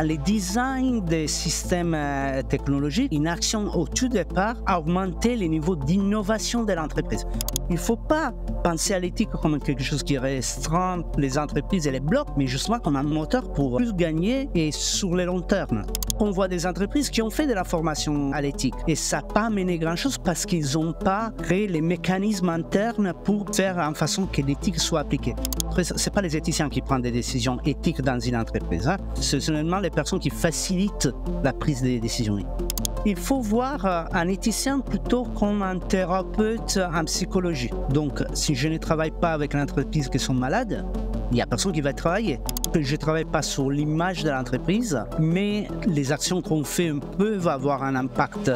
le design des systèmes technologiques, une action au tout départ, augmenter les niveaux d'innovation de l'entreprise. Il ne faut pas penser à l'éthique comme quelque chose qui restreint les entreprises et les blocs, mais justement comme un moteur pour plus gagner et sur le long terme. On voit des entreprises qui ont fait de la formation à l'éthique et ça n'a pas mené grand-chose parce qu'ils n'ont pas créé les mécanismes internes pour faire en façon que l'éthique soit appliquée. Ce n'est pas les éthiciens qui prennent des décisions éthiques dans une entreprise, hein. C'est seulement les personnes qui facilitent la prise des décisions. Il faut voir un éthicien plutôt comme un thérapeute en psychologie. Donc, si je ne travaille pas avec l'entreprise qui sont malades, il n'y a personne qui va travailler. Je ne travaille pas sur l'image de l'entreprise, mais les actions qu'on fait peuvent avoir un impact.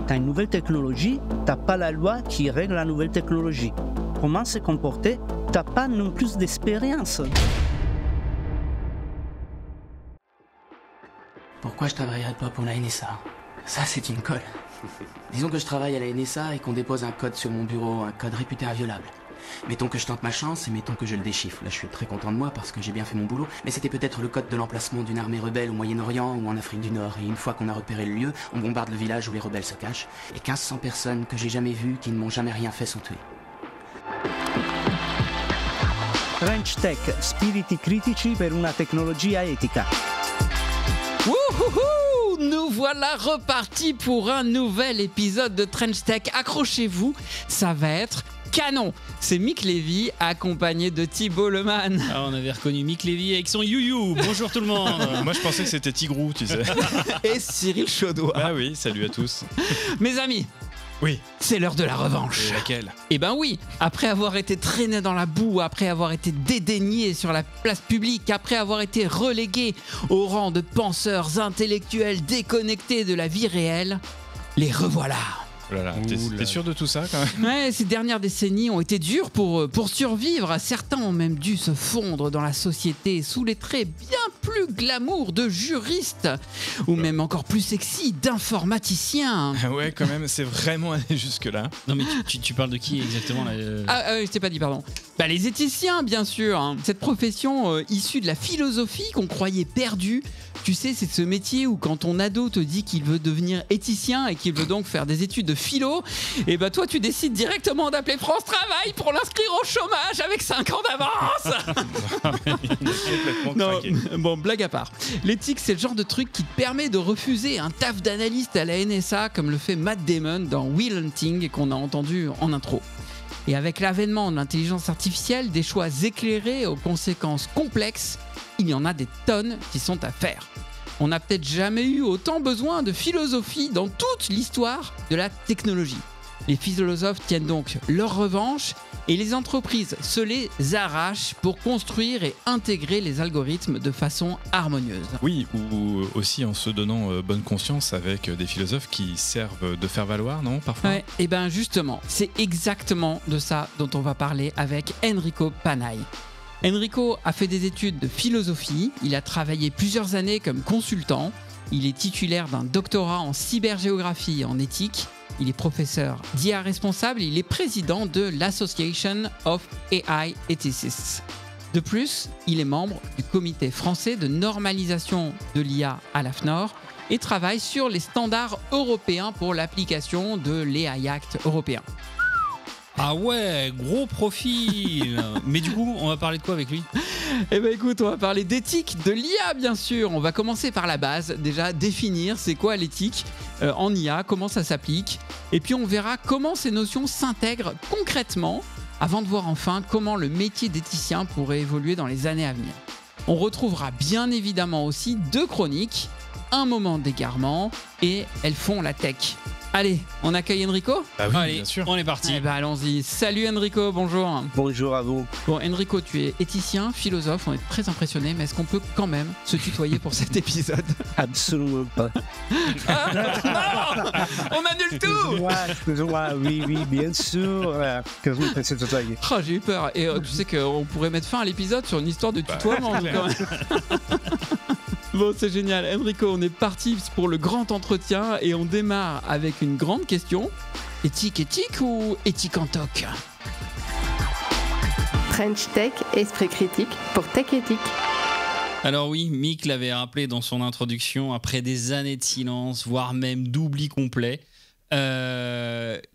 Tu as une nouvelle technologie, tu n'as pas la loi qui règle la nouvelle technologie. Comment se comporter? Tu n'as pas non plus d'expérience. Pourquoi je travaillerais pas pour la NSA? Ça, c'est une colle. Disons que je travaille à la NSA et qu'on dépose un code sur mon bureau, un code réputé inviolable. Mettons que je tente ma chance et mettons que je le déchiffre. Là, je suis très content de moi parce que j'ai bien fait mon boulot. Mais c'était peut-être le code de l'emplacement d'une armée rebelle au Moyen-Orient ou en Afrique du Nord. Et une fois qu'on a repéré le lieu, on bombarde le village où les rebelles se cachent. Et 1500 personnes que j'ai jamais vues, qui ne m'ont jamais rien fait, sont tuées. Trench Tech, spiriti critici per una tecnologia etica. Wouhouhou! Nous voilà repartis pour un nouvel épisode de Trench Tech. Accrochez-vous, ça va être canon. C'est Mick Lévy accompagné de Thibault Leman. Ah, on avait reconnu Mick Lévy avec son you-you. Bonjour tout le monde. Moi je pensais que c'était Tigrou, tu sais. Et Cyril Chaudois. Ah oui, salut à tous. Mes amis, oui, c'est l'heure de la revanche. et laquelle? Eh ben oui, après avoir été traîné dans la boue, après avoir été dédaigné sur la place publique, après avoir été relégué au rang de penseurs intellectuels déconnectés de la vie réelle, les revoilà. Oh là là, t'es sûr de tout ça quand même? Ouais, ces dernières décennies ont été dures pour survivre. Certains ont même dû se fondre dans la société sous les traits bien plus glamour de juristes ou même encore plus sexy d'informaticiens. Ouais, quand même, c'est vraiment allé jusque-là. Non mais tu parles de qui exactement là Je t'ai pas dit, pardon. Bah, les éthiciens, bien sûr. Hein. Cette profession issue de la philosophie qu'on croyait perdue. Tu sais, c'est ce métier où quand ton ado te dit qu'il veut devenir éthicien et qu'il veut donc faire des études de philo, et bah toi tu décides directement d'appeler France Travail pour l'inscrire au chômage avec 5 ans d'avance. Non, bon, blague à part. L'éthique, c'est le genre de truc qui te permet de refuser un taf d'analyste à la NSA comme le fait Matt Damon dans Will Hunting qu'on a entendu en intro. Et avec l'avènement de l'intelligence artificielle, des choix éclairés aux conséquences complexes, il y en a des tonnes qui sont à faire. On n'a peut-être jamais eu autant besoin de philosophie dans toute l'histoire de la technologie. Les philosophes tiennent donc leur revanche et les entreprises se les arrachent pour construire et intégrer les algorithmes de façon harmonieuse. Oui, ou aussi en se donnant bonne conscience avec des philosophes qui servent de faire valoir, non, parfois? Ouais, et bien justement, c'est exactement de ça dont on va parler avec Enrico Panay. Enrico a fait des études de philosophie, il a travaillé plusieurs années comme consultant, il est titulaire d'un doctorat en cybergéographie et en éthique, il est professeur d'IA responsable, il est président de l'Association of AI Ethicists. De plus, il est membre du comité français de normalisation de l'IA à l'AFNOR et travaille sur les standards européens pour l'application de l'AI Act européen. Ah ouais, gros profil. Mais du coup, on va parler de quoi avec lui? Eh ben écoute, on va parler d'éthique, de l'IA bien sûr. On va commencer par la base, déjà définir c'est quoi l'éthique en IA, comment ça s'applique. Et puis on verra comment ces notions s'intègrent concrètement avant de voir enfin comment le métier d'éthicien pourrait évoluer dans les années à venir. On retrouvera bien évidemment aussi 2 chroniques, un moment d'égarement et elles font la tech. Allez, on accueille Enrico? Ah oui, Allez, bien sûr. on est parti. Eh ben allons-y. Salut Enrico, bonjour. Bonjour à vous. Bon Enrico, tu es éthicien, philosophe, on est très impressionnés, mais est-ce qu'on peut quand même se tutoyer pour cet épisode? Absolument pas. Non, on annule tout. Excuse-moi, oui, bien sûr que vous passez tout ça. Oh, j'ai eu peur. Et tu sais qu'on pourrait mettre fin à l'épisode sur une histoire de tutoiement. clair. Quand même. Bon, c'est génial. Enrico, on est parti pour le grand entretien et on démarre avec une grande question. Éthique ou éthique en toc? Trench Tech, esprit critique pour Tech Éthique. Alors oui, Mick l'avait rappelé dans son introduction, après des années de silence, voire même d'oubli complet,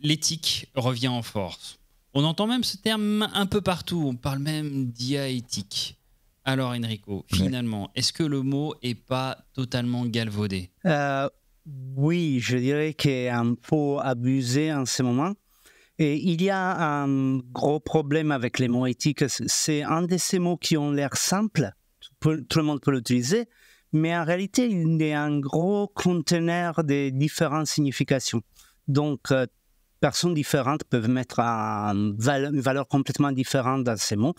l'éthique revient en force. On entend même ce terme un peu partout, on parle même d'IA éthique. Alors Enrico, finalement, est-ce que le mot est pas totalement galvaudé ? Oui, je dirais qu'on peut abuser en ce moment. Et il y a un gros problème avec les mots éthiques. C'est un de ces mots qui ont l'air simples, tout le monde peut l'utiliser, mais en réalité, il est un gros conteneur de différentes significations. Donc, personnes différentes peuvent mettre une valeur complètement différente dans ces mots.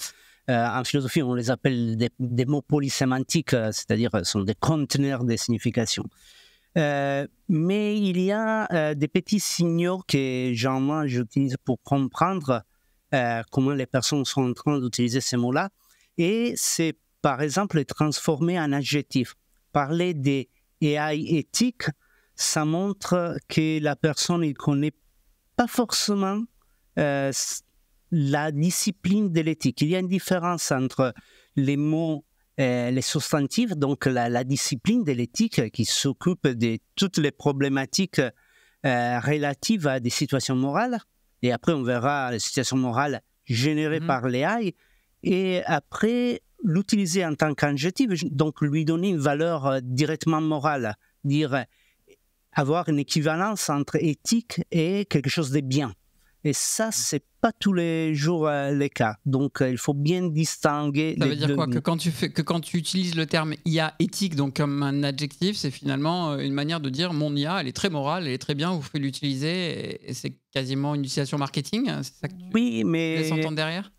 En philosophie, on les appelle des mots polysémantiques, c'est-à-dire sont des conteneurs de significations. Mais il y a des petits signaux que généralement j'utilise pour comprendre comment les personnes sont en train d'utiliser ces mots-là. Et c'est par exemple les transformer en adjectifs. Parler des AI éthiques, ça montre que la personne ne connaît pas forcément la discipline de l'éthique. Il y a une différence entre les mots, les substantifs, donc la discipline de l'éthique qui s'occupe de toutes les problématiques relatives à des situations morales. Et après, on verra les situations morales générées par l'AI. Et après, l'utiliser en tant qu'adjectif, donc lui donner une valeur directement morale, dire avoir une équivalence entre éthique et quelque chose de bien. Et ça, c'est pas tous les jours le cas. Donc, il faut bien distinguer. Ça veut dire quoi ? Que quand tu utilises le terme IA éthique, donc comme un adjectif, c'est finalement une manière de dire mon IA, elle est très morale, elle est très bien, vous pouvez l'utiliser, et c'est quasiment une utilisation marketing. C'est ça que tu laisses entendre derrière ?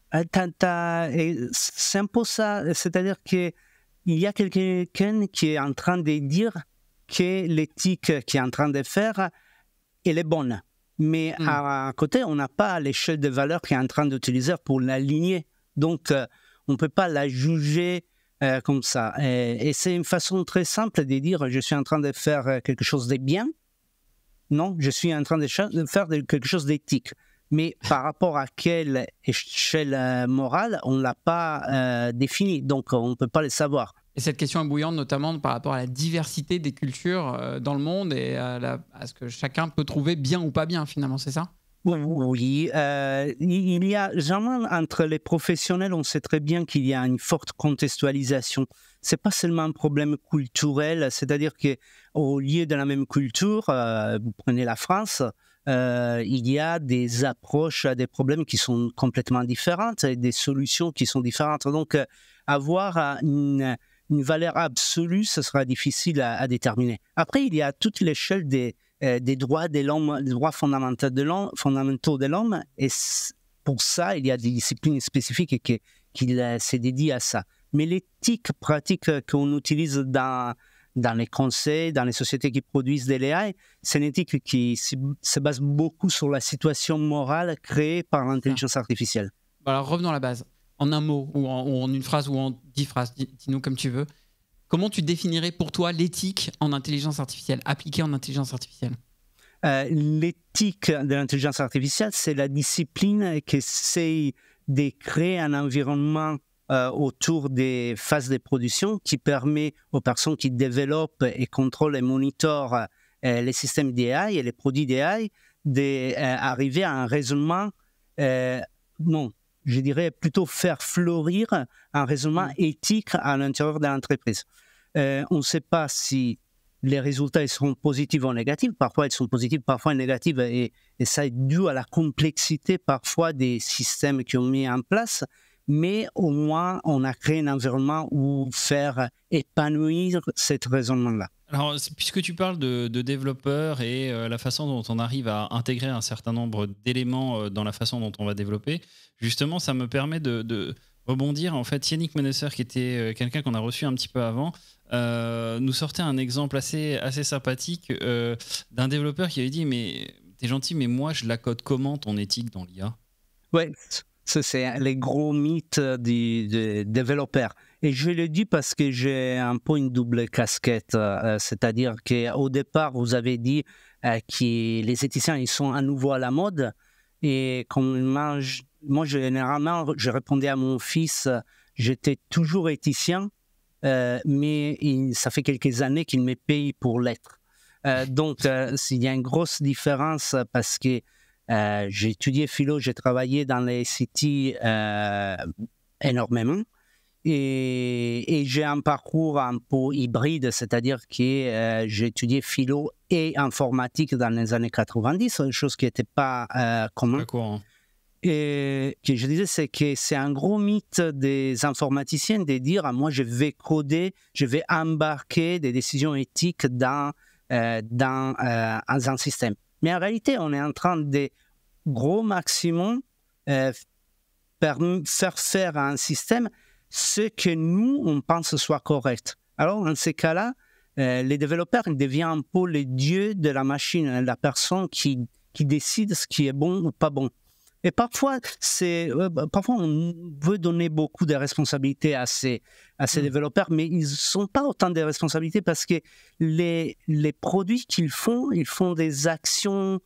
C'est un peu ça. C'est-à-dire qu'il y a quelqu'un qui est en train de dire que l'éthique qu'il est en train de faire, elle est bonne. Mais à côté, on n'a pas l'échelle de valeur qu'il est en train d'utiliser pour l'aligner. Donc, on ne peut pas la juger comme ça. Et c'est une façon très simple de dire je suis en train de faire quelque chose de bien. Non, je suis en train de faire quelque chose d'éthique. Mais par rapport à quelle échelle morale, on ne l'a pas défini. Donc, on ne peut pas le savoir. Et cette question est bouillante notamment par rapport à la diversité des cultures dans le monde et à ce que chacun peut trouver bien ou pas bien finalement, c'est ça ? Oui, il y a généralement entre les professionnels, on sait très bien qu'il y a une forte contextualisation. C'est pas seulement un problème culturel, c'est-à-dire qu'au lieu de la même culture, vous prenez la France, il y a des approches à des problèmes qui sont complètement différentes et des solutions qui sont différentes. Donc, avoir une valeur absolue, ce sera difficile à déterminer. Après, il y a toute l'échelle des droits de l'homme, des droits fondamentaux de l'homme, et pour ça, il y a des disciplines spécifiques qui se dédient à ça. Mais l'éthique pratique qu'on utilise dans les conseils, dans les sociétés qui produisent des AI, c'est une éthique qui se base beaucoup sur la situation morale créée par l'intelligence artificielle. Alors, revenons à la base. En un mot, ou en une phrase, ou en 10 phrases, dis-nous comme tu veux. Comment tu définirais pour toi l'éthique en intelligence artificielle, appliquée en intelligence artificielle ? L'éthique de l'intelligence artificielle, c'est la discipline qui essaie de créer un environnement autour des phases de production qui permet aux personnes qui développent et contrôlent et monitorent les systèmes d'AI et les produits d'AI d'arriver à un raisonnement, je dirais plutôt faire fleurir un raisonnement éthique à l'intérieur de l'entreprise. On ne sait pas si les résultats ils seront positifs ou négatifs. Parfois, ils sont positifs, parfois négatifs. Et ça est dû à la complexité parfois des systèmes qui ont mis en place. Mais au moins, on a créé un environnement où faire épanouir ce raisonnement-là. Alors, puisque tu parles de développeurs et la façon dont on arrive à intégrer un certain nombre d'éléments dans la façon dont on va développer, justement, ça me permet de rebondir. En fait, Yannick Menesser, qui était quelqu'un qu'on a reçu un petit peu avant, nous sortait un exemple assez sympathique d'un développeur qui avait dit « Mais t'es gentil, mais moi, je la code comment ton éthique dans l'IA ?» Ouais, ça, c'est les gros mythes des développeurs. Et je le dis parce que j'ai un peu une double casquette. C'est-à-dire qu'au départ, vous avez dit que les éthiciens ils sont à nouveau à la mode. Et comme moi, généralement, je répondais à mon fils, j'étais toujours éthicien. mais ça fait quelques années qu'il me paye pour l'être. Donc, il y a une grosse différence parce que j'ai étudié philo, j'ai travaillé dans les CT énormément. Et j'ai un parcours un peu hybride, c'est-à-dire que j'ai étudié philo et informatique dans les années 90, une chose qui n'était pas commune. D'accord. Et ce que je disais, c'est que c'est un gros mythe des informaticiens de dire moi, je vais coder, je vais embarquer des décisions éthiques dans un système. Mais en réalité, on est en train de gros maximum faire faire à un système ce que nous, on pense soit correct. Alors, dans ces cas-là, les développeurs deviennent un peu les dieux de la machine, la personne qui décide ce qui est bon ou pas bon. Et parfois, on veut donner beaucoup de responsabilités à ces développeurs, mais ils ne sont pas autant de responsabilités parce que les produits qu'ils font, ils font des actions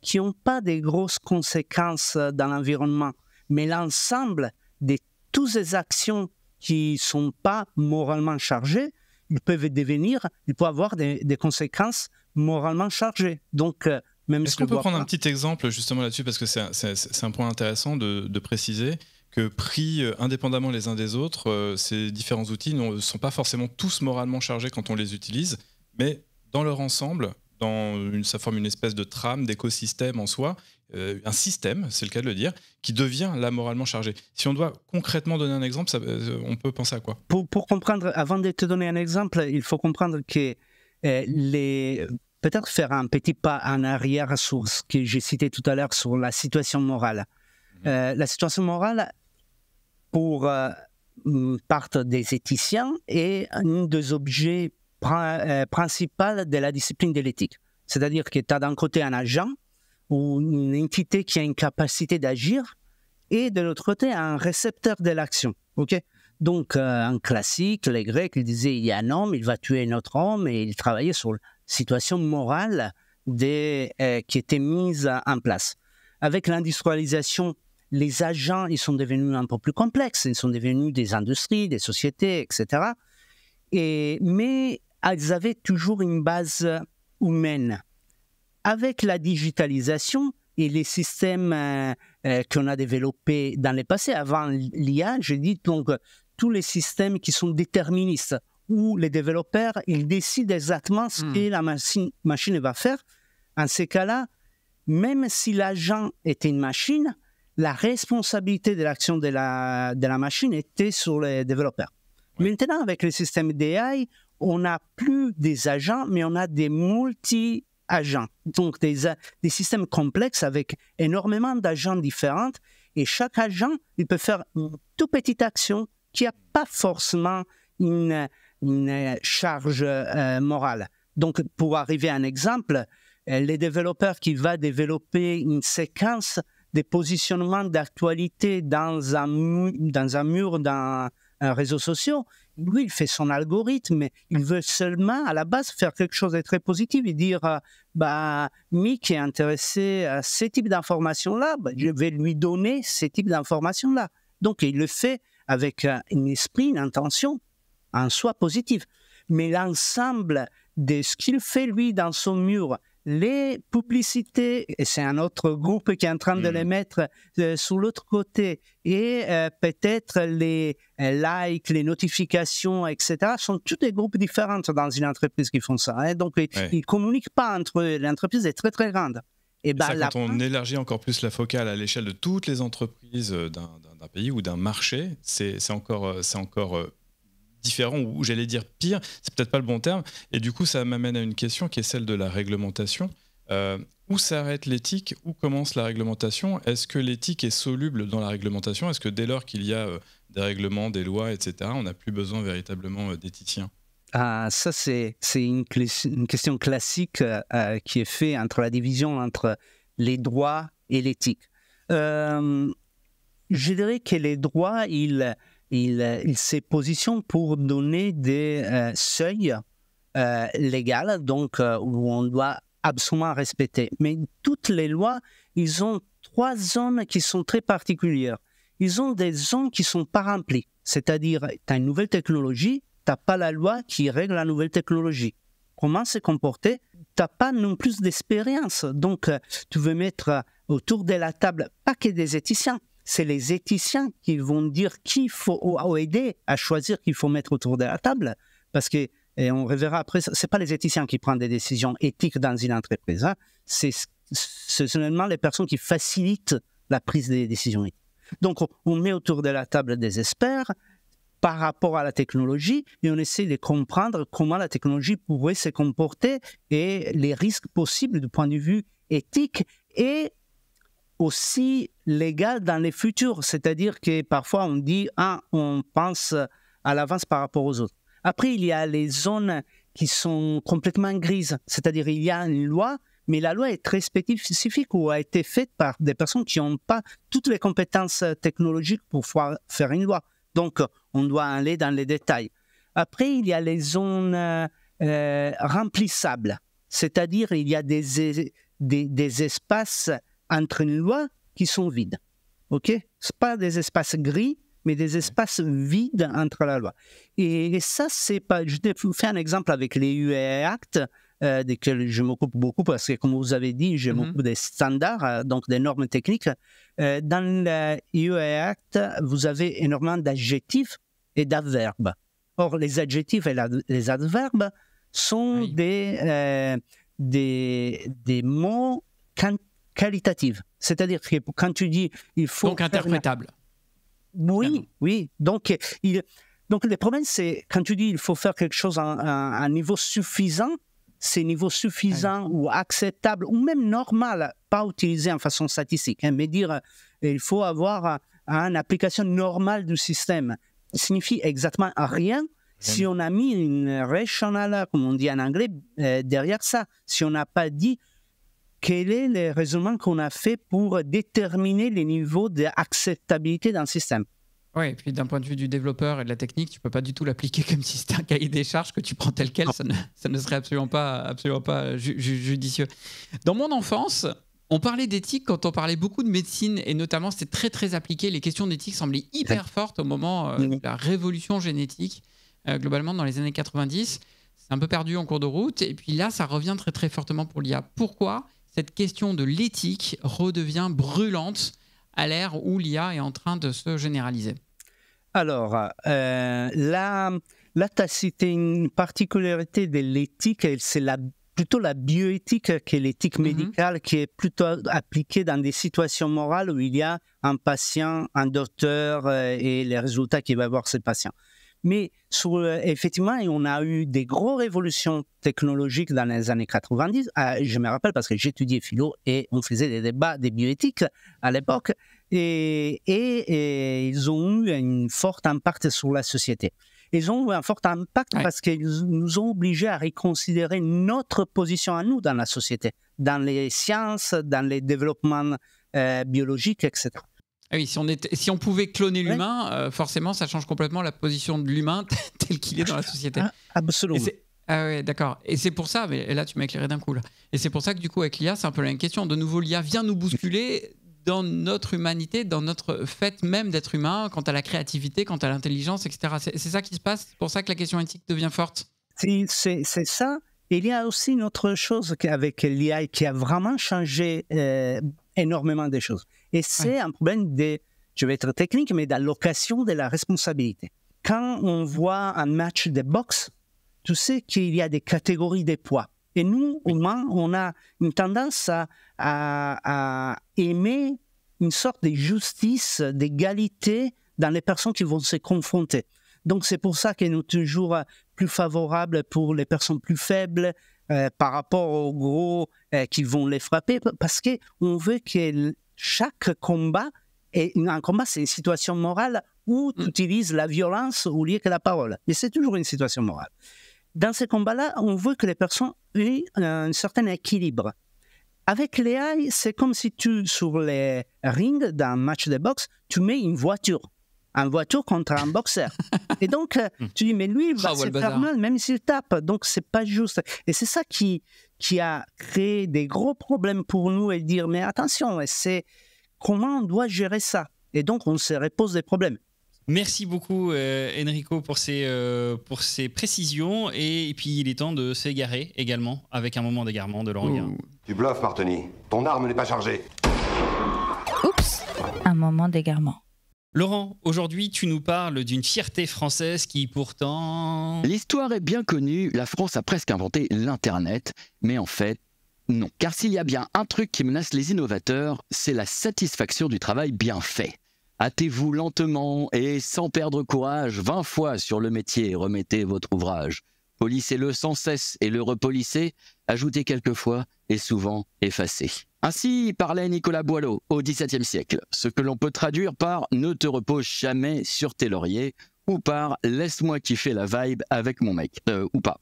qui n'ont pas de grosses conséquences dans l'environnement. Mais l'ensemble de toutes ces actions qui ne sont pas moralement chargées, ils peuvent avoir des conséquences moralement chargées. Donc, est-ce qu'on peut prendre un petit exemple justement là-dessus, parce que c'est un point intéressant de préciser que pris indépendamment les uns des autres, ces différents outils ne sont pas forcément tous moralement chargés quand on les utilise, mais dans leur ensemble, ça forme une espèce de trame, d'écosystème en soi, un système, c'est le cas de le dire, qui devient là moralement chargé. Si on doit concrètement donner un exemple, on peut penser à quoi ? Pour comprendre, avant de te donner un exemple, il faut comprendre que peut-être faire un petit pas en arrière sur ce que j'ai cité tout à l'heure sur la situation morale. La situation morale, pour part des éthiciens, est un des objets principaux de la discipline de l'éthique. C'est-à-dire que tu as d'un côté un agent ou une entité qui a une capacité d'agir et de l'autre côté un récepteur de l'action. Okay? Donc, en classique, les Grecs ils disaient il y a un homme, il va tuer un autre homme et ils travaillaient sur la situation morale qui était mise en place. Avec l'industrialisation, les agents ils sont devenus un peu plus complexes, ils sont devenus des industries, des sociétés, etc. Mais ils avaient toujours une base humaine. Avec la digitalisation et les systèmes qu'on a développés dans le passé, avant l'IA, je dis donc tous les systèmes qui sont déterministes, où les développeurs ils décident exactement ce que la machine va faire. En ces cas-là, même si l'agent était une machine, la responsabilité de l'action de la machine était sur les développeurs. Ouais. Maintenant, avec le système d'AI, on n'a plus des agents, mais on a des multi-agents. Donc, des systèmes complexes avec énormément d'agents différents. Et chaque agent, il peut faire une toute petite action qui n'a pas forcément une charge morale. Donc, pour arriver à un exemple, les développeurs qui vont développer une séquence de positionnement d'actualité dans un mur, dans un réseau social, lui, il fait son algorithme, il veut seulement, à la base, faire quelque chose de très positif et dire Mick est intéressé à ce type d'informations-là, je vais lui donner ce type d'informations-là. Donc, il le fait avec un esprit, une intention en soi positive. Mais l'ensemble de ce qu'il fait, lui, dans son mur, les publicités, et c'est un autre groupe qui est en train de les mettre sur l'autre côté, et peut-être les likes, les notifications, etc., sont tous des groupes différents dans une entreprise qui font ça. Hein. Donc, ils ne communiquent pas entre eux. L'entreprise est très, très grande. Et quand on élargit encore plus la focale à l'échelle de toutes les entreprises d'un pays ou d'un marché, c'est encore différent, ou j'allais dire pire, c'est peut-être pas le bon terme, et du coup ça m'amène à une question qui est celle de la réglementation. Où s'arrête l'éthique, où commence la réglementation? Est-ce que l'éthique est soluble dans la réglementation? Est-ce que dès lors qu'il y a des règlements, des lois, etc., on n'a plus besoin véritablement d'éthiciens? Ça c'est une question classique qui est faite entre la division entre les droits et l'éthique. Je dirais que les droits, il se positionne pour donner des seuils légaux, donc où on doit absolument respecter. Mais toutes les lois, ils ont 3 zones qui sont très particulières. Ils ont des zones qui ne sont pas remplies. C'est-à-dire, tu as une nouvelle technologie, n'as pas la loi qui règle la nouvelle technologie. Comment se comporter? Tu n'as pas non plus d'expérience. Donc, tu veux mettre autour de la table, pas que des éthiciens, c'est les éthiciens qui vont dire qui faut ou aider à choisir qu'il faut mettre autour de la table. Parce que, et on reverra après, ce n'est pas les éthiciens qui prennent des décisions éthiques dans une entreprise. Hein. C'est seulement les personnes qui facilitent la prise des décisions éthiques. Donc, on met autour de la table des experts par rapport à la technologie et on essaie de comprendre comment la technologie pourrait se comporter et les risques possibles du point de vue éthique et aussi légal dans les futurs. C'est-à-dire que parfois on dit on pense à l'avance par rapport aux autres. Après, il y a les zones qui sont complètement grises. C'est-à-dire il y a une loi, mais la loi est très spécifique ou a été faite par des personnes qui n'ont pas toutes les compétences technologiques pour pouvoir faire une loi. Donc, on doit aller dans les détails. Après, il y a les zones remplissables. C'est-à-dire, il y a des espaces entre une loi qui sont vides. OK? Ce ne sont pas des espaces gris, mais des espaces vides entre la loi. Et ça, c'est pas... Je te fais un exemple avec les UE Act, desquels je m'occupe beaucoup parce que, comme vous avez dit, je m'occupe des standards, donc des normes techniques. Dans le UE Act, vous avez énormément d'adjectifs et d'adverbes. Or, les adjectifs et les adverbes sont des mots qualitatifs. C'est-à-dire que quand tu dis il faut... Donc interprétable. Oui, oui. Donc, le problème, c'est quand tu dis il faut faire quelque chose à un niveau suffisant, c'est niveau suffisant ou acceptable ou même normal, pas utilisé en façon statistique, hein, mais dire il faut avoir une application normale du système signifie exactement rien si on a mis une rational, comme on dit en anglais, derrière ça. Si on n'a pas dit quel est le raisonnement qu'on a fait pour déterminer les niveaux d'acceptabilité d'un système. Oui, et puis d'un point de vue du développeur et de la technique, tu ne peux pas du tout l'appliquer comme si c'était un cahier des charges que tu prends tel quel. Ça ne serait absolument pas judicieux. Dans mon enfance, on parlait d'éthique quand on parlait beaucoup de médecine et notamment c'était très très appliqué. Les questions d'éthique semblaient hyper fortes au moment de la révolution génétique, globalement dans les années 90. C'est un peu perdu en cours de route et puis là, ça revient très très fortement pour l'IA. Pourquoi cette question de l'éthique redevient brûlante à l'ère où l'IA est en train de se généraliser? Alors, là, tu as cité une particularité de l'éthique, c'est plutôt la bioéthique que l'éthique médicale, qui est plutôt appliquée dans des situations morales où il y a un patient, un docteur et les résultats qu'il va avoir ce patient. Mais effectivement, on a eu des grosses révolutions technologiques dans les années 90. Je me rappelle parce que j'étudiais philo et on faisait des débats de bioéthique à l'époque. Et ils ont eu un fort impact sur la société. Ils ont eu un fort impact parce qu'ils nous ont obligés à reconsidérer notre position à nous dans la société, dans les sciences, dans les développements biologiques, etc. Ah oui, si on pouvait cloner l'humain, forcément, ça change complètement la position de l'humain tel qu'il est dans la société. Absolument. Ah oui, d'accord. Et c'est pour ça, mais là, tu m'as éclairé d'un coup. Là. Et c'est pour ça que, du coup, avec l'IA, c'est un peu la même question. De nouveau, l'IA vient nous bousculer dans notre humanité, dans notre fait même d'être humain, quant à la créativité, quant à l'intelligence, etc. C'est ça qui se passe. C'est pour ça que la question éthique devient forte. C'est ça. Et il y a aussi une autre chose avec l'IA qui a vraiment changé énormément de choses. Et c'est un problème je vais être technique, mais d'allocation de la responsabilité. Quand on voit un match de boxe, tu sais qu'il y a des catégories de poids. Et nous, humains, on a une tendance à aimer une sorte de justice, d'égalité dans les personnes qui vont se confronter. Donc, c'est pour ça que nous sommes toujours plus favorables pour les personnes plus faibles par rapport aux gros qui vont les frapper, parce qu'on veut que chaque combat, un combat, c'est une situation morale où tu utilises la violence au lieu que la parole. Mais c'est toujours une situation morale. Dans ces combats-là, on veut que les personnes aient un certain équilibre. Avec l'AI, c'est comme si sur les rings d'un match de boxe, tu mets une voiture contre un boxeur. Et donc, tu dis, mais lui, il va se faire mal, même s'il tape. Donc, c'est pas juste. Et c'est ça qui a créé des gros problèmes pour nous et dire, mais attention, c'est comment on doit gérer ça. Et donc, on se repose des problèmes. Merci beaucoup Enrico pour ces précisions et puis il est temps de s'égarer également avec un moment d'égarement de Laurent Guérin. Tu bluffes, Martoni. Ton arme n'est pas chargée. Oups, un moment d'égarement. Laurent, aujourd'hui tu nous parles d'une fierté française qui pourtant... L'histoire est bien connue, la France a presque inventé l'Internet, mais en fait, non. Car s'il y a bien un truc qui menace les innovateurs, c'est la satisfaction du travail bien fait. Hâtez-vous lentement et sans perdre courage 20 fois sur le métier et remettez votre ouvrage. Polissez-le sans cesse et le repolissez, ajoutez quelquefois et souvent effacez. Ainsi parlait Nicolas Boileau au XVIIe siècle, ce que l'on peut traduire par « ne te repose jamais sur tes lauriers » ou par « laisse-moi kiffer la vibe avec mon mec » ou pas.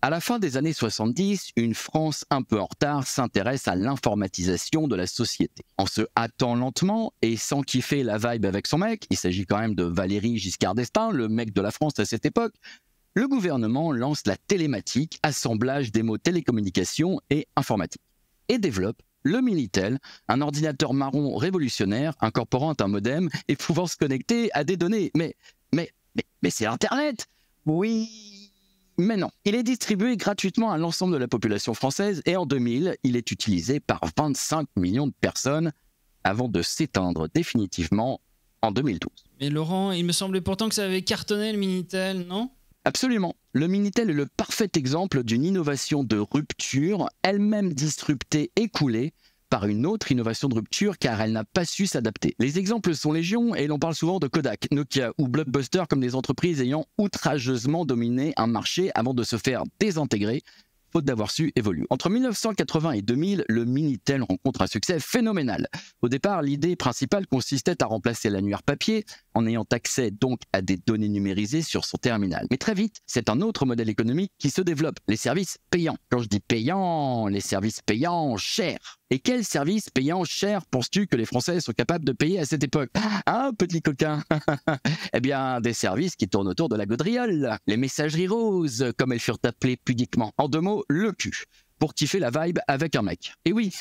À la fin des années 70, une France un peu en retard s'intéresse à l'informatisation de la société. En se hâtant lentement et sans kiffer la vibe avec son mec, il s'agit quand même de Valéry Giscard d'Estaing, le mec de la France à cette époque, le gouvernement lance la télématique, assemblage des mots télécommunications et informatique, et développe le Minitel, un ordinateur marron révolutionnaire incorporant un modem et pouvant se connecter à des données. Mais c'est Internet! Oui, mais non. Il est distribué gratuitement à l'ensemble de la population française et en 2000, il est utilisé par 25 millions de personnes avant de s'éteindre définitivement en 2012. Mais Laurent, il me semblait pourtant que ça avait cartonné le Minitel, non ? Absolument. Le Minitel est le parfait exemple d'une innovation de rupture, elle-même disruptée et coulée par une autre innovation de rupture car elle n'a pas su s'adapter. Les exemples sont légion et l'on parle souvent de Kodak, Nokia ou Blockbuster comme des entreprises ayant outrageusement dominé un marché avant de se faire désintégrer, faute d'avoir su évoluer. Entre 1980 et 2000, le Minitel rencontre un succès phénoménal. Au départ, l'idée principale consistait à remplacer l'annuaire papier en ayant accès donc à des données numérisées sur son terminal. Mais très vite, c'est un autre modèle économique qui se développe, les services payants. Quand je dis payants, les services payants chers. Et quels services payants chers penses-tu que les Français sont capables de payer à cette époque? Ah, petit coquin. Eh bien, des services qui tournent autour de la gaudriole, les messageries roses, comme elles furent appelées pudiquement. En deux mots, le cul. Pour kiffer la vibe avec un mec. Et oui,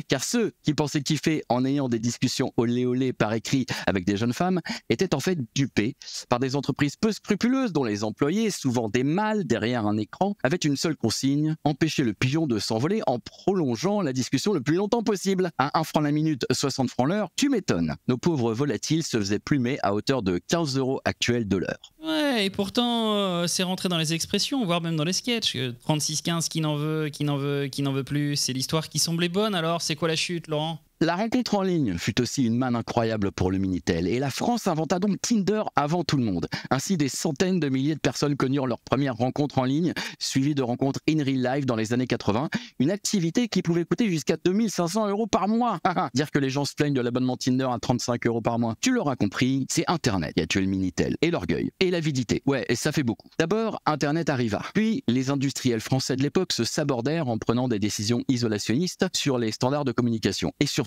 car ceux qui pensaient kiffer en ayant des discussions olé olé par écrit avec des jeunes femmes étaient en fait dupés par des entreprises peu scrupuleuses dont les employés, souvent des mâles derrière un écran, avaient une seule consigne, empêcher le pigeon de s'envoler en prolongeant la discussion le plus longtemps possible. À 1 franc la minute, 60 francs l'heure, tu m'étonnes. Nos pauvres volatiles se faisaient plumer à hauteur de 15 € actuels de l'heure. Ouais, et pourtant, c'est rentré dans les expressions, voire même dans les sketchs. 36-15, qui n'en veut plus. C'est l'histoire qui semblait bonne, alors c'est quoi la chute, Laurent ? La rencontre en ligne fut aussi une manne incroyable pour le Minitel et la France inventa donc Tinder avant tout le monde. Ainsi, des centaines de milliers de personnes connurent leur première rencontre en ligne, suivie de rencontres in real life dans les années 80, une activité qui pouvait coûter jusqu'à 2500 € par mois. Dire que les gens se plaignent de l'abonnement Tinder à 35 € par mois. Tu l'auras compris, c'est Internet qui a tué le Minitel, et l'orgueil, et l'avidité. Ouais, et ça fait beaucoup. D'abord, Internet arriva. Puis, les industriels français de l'époque se sabordèrent en prenant des décisions isolationnistes sur les standards de communication. Et surtout,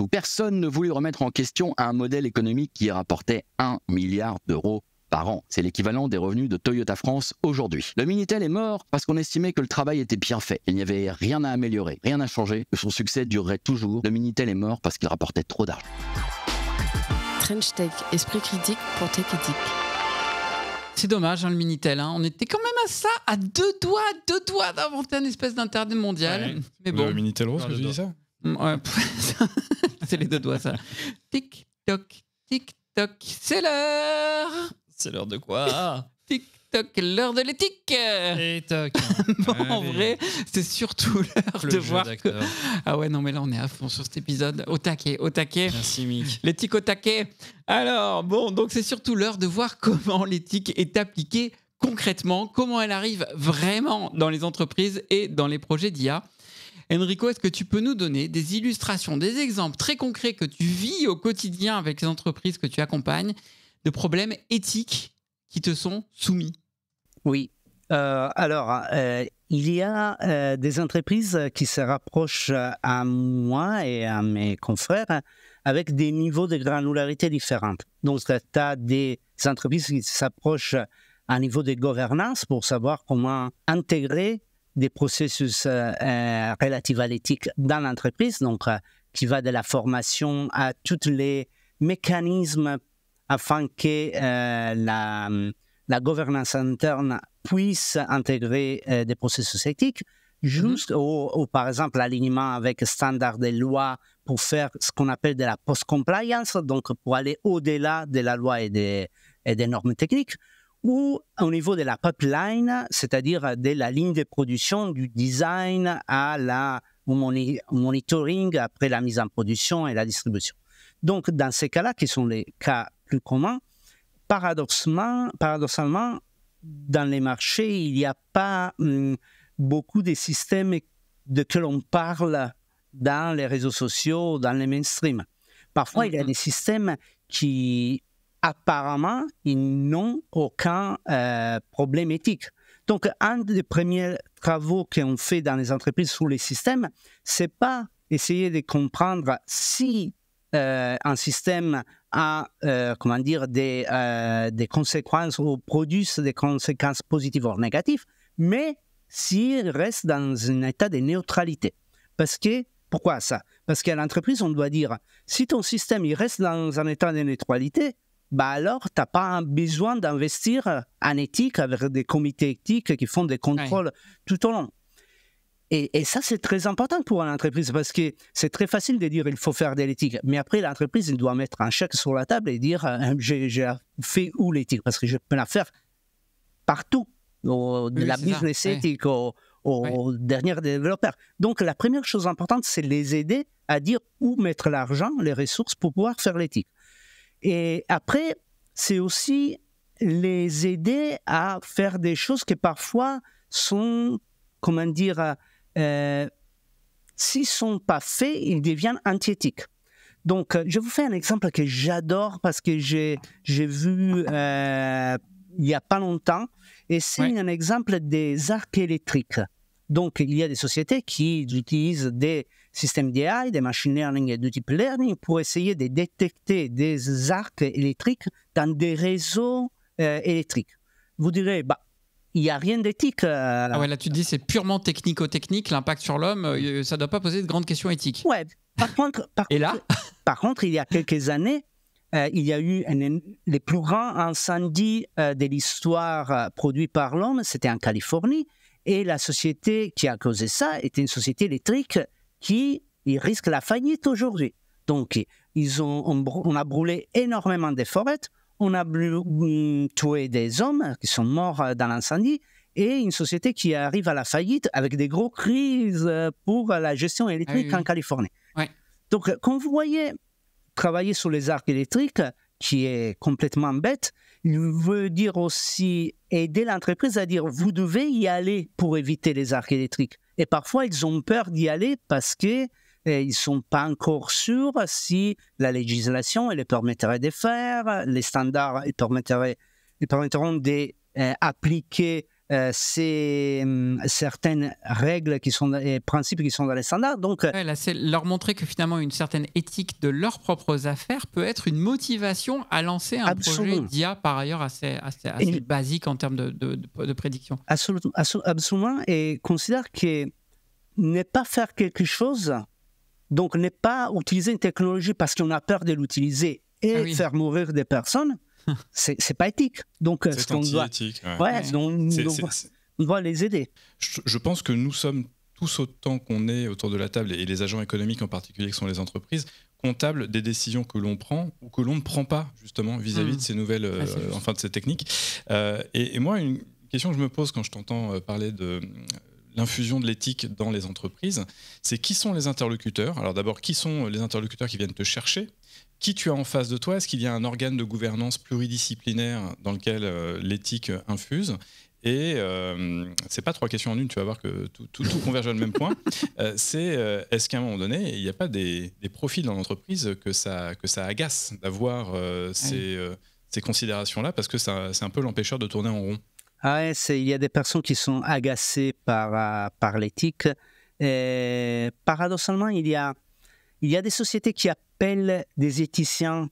personne ne voulut remettre en question un modèle économique qui rapportait 1 milliard d'euros par an. C'est l'équivalent des revenus de Toyota France aujourd'hui. Le Minitel est mort parce qu'on estimait que le travail était bien fait. Il n'y avait rien à améliorer, rien à changer, que son succès durerait toujours. Le Minitel est mort parce qu'il rapportait trop d'argent. Trench Tech, esprit critique pour Tech Éthique. C'est dommage, hein, le Minitel. Hein. On était quand même à ça, à deux doigts d'inventer une espèce d'internet mondial. Ouais. Mais bon. Le Minitel rose, que tu dis ça? Ouais, c'est les deux doigts, ça. Tic-toc, tic-toc, c'est l'heure. C'est l'heure de quoi? Tic-toc, l'heure de l'éthique. Et toc. Bon, en Allez. vrai, c'est surtout l'heure Le de jeu voir que... d'acteur. Ah ouais, non, mais là, on est à fond sur cet épisode. Au taquet. Merci, Mick. L'éthique au taquet. Alors, bon, donc c'est surtout l'heure de voir comment l'éthique est appliquée concrètement, comment elle arrive vraiment dans les entreprises et dans les projets d'IA. Enrico, est-ce que tu peux nous donner des illustrations, des exemples très concrets que tu vis au quotidien avec les entreprises que tu accompagnes, de problèmes éthiques qui te sont soumis? Oui. Il y a des entreprises qui se rapprochent à moi et à mes confrères avec des niveaux de granularité différents. Donc, tu as des entreprises qui s'approchent à un niveau de gouvernance pour savoir comment intégrer des processus relatifs à l'éthique dans l'entreprise, donc qui va de la formation à tous les mécanismes afin que la gouvernance interne puisse intégrer des processus éthiques, juste ou par exemple l'alignement avec standards de loi pour faire ce qu'on appelle de la post-compliance, donc pour aller au-delà de la loi et des normes techniques, ou au niveau de la pipeline, c'est-à-dire de la ligne de production, du design au monitoring après la mise en production et la distribution. Donc, dans ces cas-là, qui sont les cas plus communs, paradoxalement, dans les marchés, il n'y a pas beaucoup de systèmes de que l'on parle dans les réseaux sociaux, dans les mainstream. Parfois, il y a des systèmes qui, apparemment, ils n'ont aucun problème éthique. Donc, un des premiers travaux qu'on fait dans les entreprises sur les systèmes, c'est pas essayer de comprendre si un système a, des conséquences ou produit des conséquences positives ou négatives, mais s'il reste dans un état de neutralité. Pourquoi ça? Parce qu'à l'entreprise, on doit dire, si ton système il reste dans un état de neutralité, alors tu n'as pas besoin d'investir en éthique avec des comités éthiques qui font des contrôles tout au long. Et ça, c'est très important pour une entreprise parce que c'est très facile de dire il faut faire de l'éthique. Mais après, l'entreprise elle doit mettre un chèque sur la table et dire j'ai fait où l'éthique? Parce que je peux la faire partout, de la business éthique aux derniers développeurs. Donc, la première chose importante, c'est les aider à dire où mettre l'argent, les ressources pour pouvoir faire l'éthique. Et après, c'est aussi les aider à faire des choses qui parfois sont, s'ils ne sont pas faits, ils deviennent anti-éthiques. Donc, je vous fais un exemple que j'adore parce que j'ai vu il n'y a pas longtemps, et c'est un exemple des arcs électriques. Donc, il y a des sociétés qui utilisent des systèmes d'AI, des machine learning et du deep learning pour essayer de détecter des arcs électriques dans des réseaux électriques. Vous direz, il n'y a rien d'éthique. Là, tu te dis c'est purement technico-technique, l'impact sur l'homme, ça ne doit pas poser de grandes questions éthiques. Ouais. Par contre, il y a quelques années, il y a eu les plus grands incendies de l'histoire produits par l'homme, c'était en Californie, et la société qui a causé ça était une société électrique qui risque la faillite aujourd'hui. Donc, on a brûlé énormément de forêts, on a tué des hommes qui sont morts dans l'incendie, et une société qui arrive à la faillite avec des grosses crises pour la gestion électrique en Californie. Ouais. Donc, quand vous voyez travailler sur les arcs électriques, qui est complètement bête, il veut dire aussi aider l'entreprise à dire vous devez y aller pour éviter les arcs électriques. Et parfois, ils ont peur d'y aller parce qu'ils ne sont pas encore sûrs si la législation elle les permettrait de faire, les standards ils permettront d'appliquer certaines règles qui sont principes qui sont dans les standards. Donc, là, c'est leur montrer que finalement une certaine éthique de leurs propres affaires peut être une motivation à lancer un projet d'IA par ailleurs assez basique en termes de prédiction. Absolument. Et considère que ne pas faire quelque chose, donc ne pas utiliser une technologie parce qu'on a peur de l'utiliser et faire mourir des personnes, c'est pas éthique. Donc, c'est anti-éthique. On doit les aider. Je pense que nous sommes tous, autant qu'on est autour de la table, et les agents économiques en particulier, qui sont les entreprises, comptables des décisions que l'on prend ou que l'on ne prend pas, justement, vis-à-vis de ces nouvelles, de ces techniques. Et moi, une question que je me pose quand je t'entends parler de l'infusion de l'éthique dans les entreprises, c'est qui sont les interlocuteurs? Alors d'abord, qui sont les interlocuteurs qui viennent te chercher? Qui tu as en face de toi? Est-ce qu'il y a un organe de gouvernance pluridisciplinaire dans lequel l'éthique infuse? Et c'est pas trois questions en une, tu vas voir que tout converge à le même point. Est-ce qu'à un moment donné, il n'y a pas des profils dans l'entreprise que ça agace d'avoir ces considérations-là, parce que c'est un peu l'empêcheur de tourner en rond? Il y a des personnes qui sont agacées par l'éthique. Et paradoxalement, il y a des sociétés qui appellent des éthiciens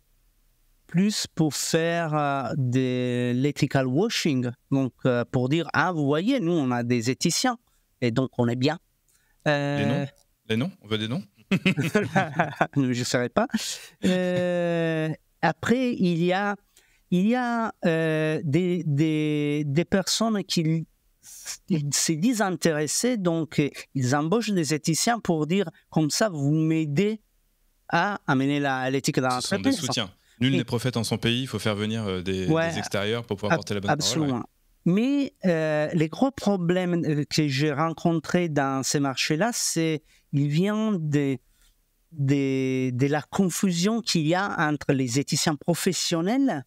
plus pour faire de l'ethical washing, donc pour dire vous voyez, nous on a des éthiciens et donc on est bien. Les noms, on veut des noms. Je ne ferai pas. Après, il y a il y a des personnes qui se disent intéressées, donc ils embauchent des éthiciens pour dire comme ça, vous m'aidez à amener l'éthique dans l'entreprise. Ce sont des soutiens. Nul n'est prophète en son pays, il faut faire venir des extérieurs pour pouvoir porter la bonne absolument. parole. Mais les gros problèmes que j'ai rencontrés dans ces marchés-là, ils viennent de la confusion qu'il y a entre les éthiciens professionnels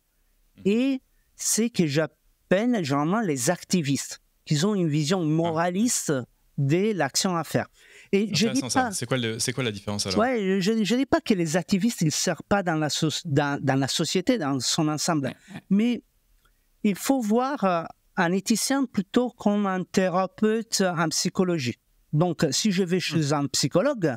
et ce que j'appelle généralement les activistes, qui ont une vision moraliste de l'action à faire. Et je dis pas, c'est quoi la différence alors? Ouais, je ne dis pas que les activistes ils ne servent pas dans la société, dans son ensemble, mais il faut voir un éthicien plutôt comme un thérapeute en psychologie. Donc, si je vais chez un psychologue,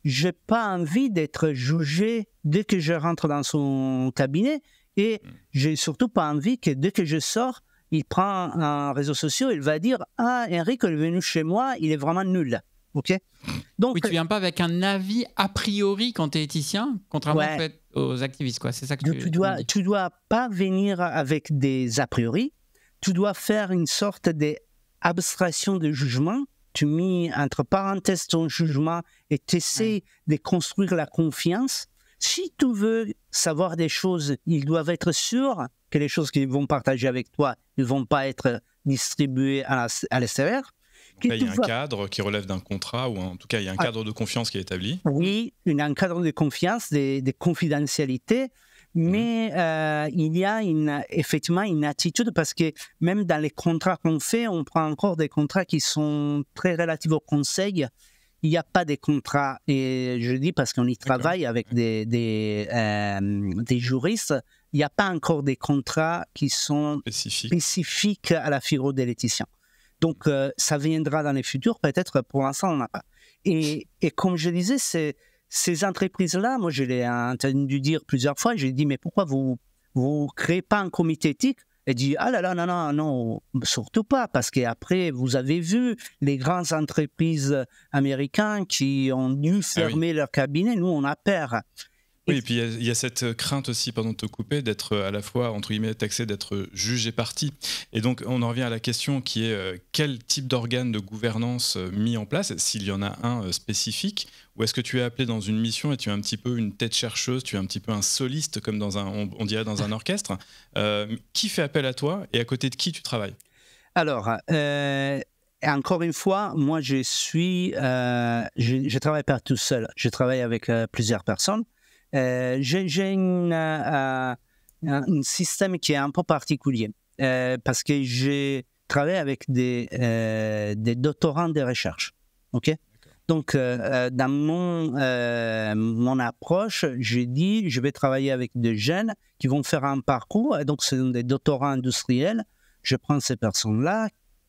je n'ai pas envie d'être jugé dès que je rentre dans son cabinet et je n'ai surtout pas envie que dès que je sors, il prend un réseau social, il va dire « Ah, Henrik est venu chez moi, il est vraiment nul. » Okay. Donc, oui, tu viens pas avec un avis a priori quand tu es éthicien, contrairement aux activistes, quoi. C'est ça que tu dois pas venir avec des a priori. Tu dois faire une sorte d'abstraction de jugement. Tu mets entre parenthèses ton jugement et tu essaies de construire la confiance. Si tu veux savoir des choses, ils doivent être sûrs que les choses qu'ils vont partager avec toi ne vont pas être distribuées à l'extérieur. Il y a un cadre qui relève d'un contrat, ou en tout cas, il y a un cadre de confiance qui est établi. Oui, un cadre de confiance, de confidentialité, mais il y a effectivement une attitude, parce que même dans les contrats qu'on fait, on prend encore des contrats qui sont très relatifs au conseil. Il n'y a pas de contrats, et je dis parce qu'on y travaille avec des juristes, il n'y a pas encore des contrats qui sont spécifiques à la figure de l'éthicien. Donc, ça viendra dans les futurs, peut-être pour l'instant, on n'a pas. Et comme je disais, ces entreprises-là, moi, je l'ai entendu dire plusieurs fois, j'ai dit, mais pourquoi vous ne créez pas un comité éthique? Elle dit, ah là là, non, surtout pas, parce qu'après, vous avez vu les grandes entreprises américaines qui ont dû fermer leur cabinet, nous, on a peur. Oui, et puis il y a cette crainte aussi, pardon de te couper, d'être à la fois, entre guillemets, taxé d'être juge et parti. Et donc, on en revient à la question qui est quel type d'organe de gouvernance mis en place, s'il y en a un spécifique, ou est-ce que tu es appelé dans une mission et tu es un petit peu une tête chercheuse, tu es un petit peu un soliste, comme on dirait dans un orchestre. Qui fait appel à toi et à côté de qui tu travailles? Alors, encore une fois, moi, je travaille pas tout seul. Je travaille avec plusieurs personnes. J'ai un système qui est un peu particulier parce que j'ai travaillé avec des doctorants de recherche. Okay? Donc, dans mon approche, j'ai dit je vais travailler avec des jeunes qui vont faire un parcours. Et donc, ce sont des doctorants industriels. Je prends ces personnes-là.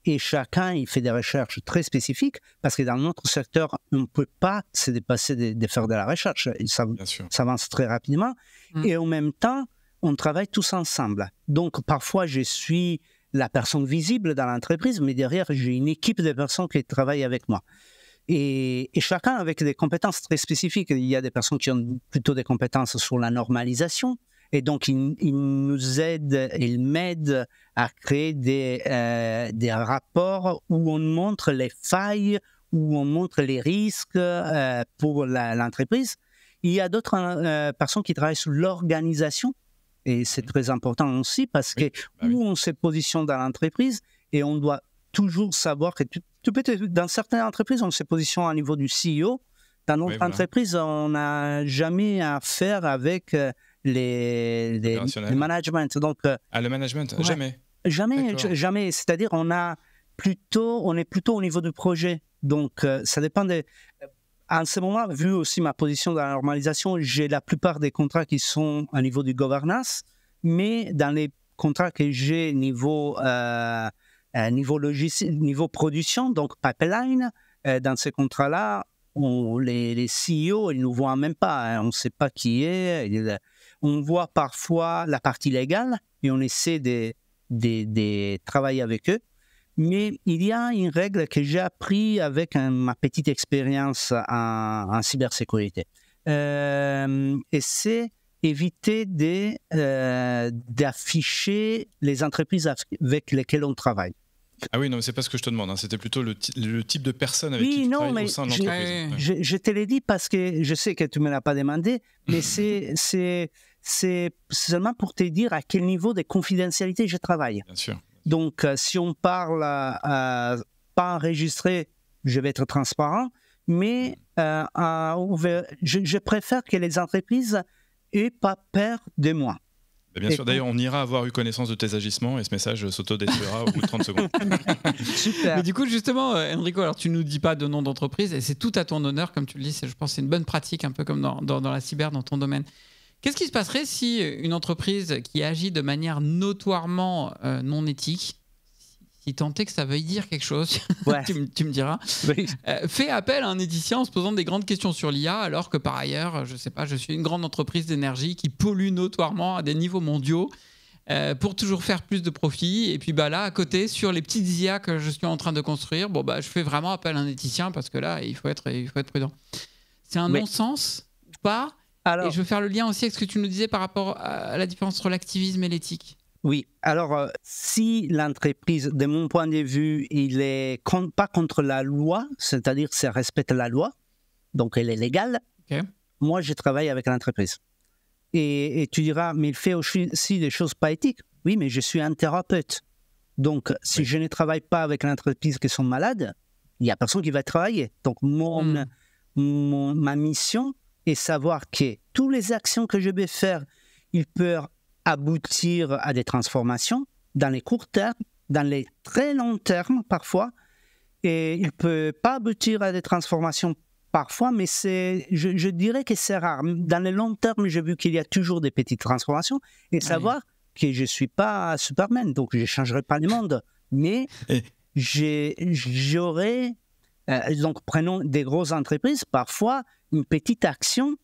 Et chacun, il fait des recherches très spécifiques parce que dans notre secteur, on ne peut pas se dépasser de faire de la recherche. Ça avance très rapidement. Et en même temps, on travaille tous ensemble. Donc, parfois, je suis la personne visible dans l'entreprise, mais derrière, j'ai une équipe de personnes qui travaillent avec moi. Et chacun avec des compétences très spécifiques. Il y a des personnes qui ont plutôt des compétences sur la normalisation. Et donc, ils nous aident, ils m'aident à créer des rapports où on montre les failles, où on montre les risques pour l'entreprise. Il y a d'autres personnes qui travaillent sur l'organisation, et c'est très important aussi parce que où on se positionne dans l'entreprise, et on doit toujours savoir que dans certaines entreprises, on se positionne au niveau du CEO. Dans notre entreprise, on n'a jamais affaire avec le management. Donc, le management, jamais. Jamais. C'est-à-dire, on est plutôt au niveau du projet. Donc, ça dépend en ce moment, vu aussi ma position dans la normalisation, j'ai la plupart des contrats qui sont au niveau du governance, mais dans les contrats que j'ai niveau logiciel, niveau production, donc pipeline, dans ces contrats-là, les CEO, ils ne nous voient même pas. On ne sait pas qui est. On voit parfois la partie légale et on essaie de travailler avec eux. Mais il y a une règle que j'ai appris avec ma petite expérience en cybersécurité. Et c'est éviter d'afficher les entreprises avec lesquelles on travaille. Ah oui, non, c'est pas ce que je te demande. C'était plutôt le type de personne avec qui tu travailles au sein de l'entreprise. Je te l'ai dit parce que je sais que tu me l'as pas demandé, mais c'est seulement pour te dire à quel niveau de confidentialité je travaille. Bien sûr. Donc, si on parle pas enregistré, je vais être transparent, mais je préfère que les entreprises n'aient pas peur de moi. Bien sûr, d'ailleurs, on ira avoir eu connaissance de tes agissements et ce message s'autodétruira au bout de 30 secondes. Super. Mais du coup, justement, Enrico, alors tu nous dis pas de nom d'entreprise et c'est tout à ton honneur, comme tu le dis, je pense que c'est une bonne pratique, un peu comme dans la cyber, dans ton domaine. Qu'est-ce qui se passerait si une entreprise qui agit de manière notoirement non éthique, si tant est que ça veuille dire quelque chose, ouais. tu me diras, oui. Fait appel à un éthicien en se posant des grandes questions sur l'IA, alors que par ailleurs, je sais pas, je suis une grande entreprise d'énergie qui pollue notoirement à des niveaux mondiaux pour toujours faire plus de profit. Et puis là, à côté, sur les petites IA que je suis en train de construire, je fais vraiment appel à un éthicien parce que là, il faut être prudent. C'est un non-sens ou pas? Et je veux faire le lien aussi avec ce que tu nous disais par rapport à la différence entre l'activisme et l'éthique. Oui, alors si l'entreprise, de mon point de vue, il n'est pas contre la loi, c'est-à-dire qu'elle respecte la loi, donc elle est légale, moi je travaille avec l'entreprise. Et tu diras, mais il fait aussi des choses pas éthiques. Oui, mais je suis un thérapeute. Donc si je ne travaille pas avec l'entreprise qui sont malades, il n'y a personne qui va travailler. Donc ma mission est savoir que toutes les actions que je vais faire, ils peuvent aboutir à des transformations dans les courts termes, dans les très longs termes parfois, et il ne peut pas aboutir à des transformations parfois, mais je dirais que c'est rare. Dans les longs termes, j'ai vu qu'il y a toujours des petites transformations, et savoir que je ne suis pas Superman, donc je ne changerai pas le monde, mais j'aurais, donc prenons des grosses entreprises, parfois une petite action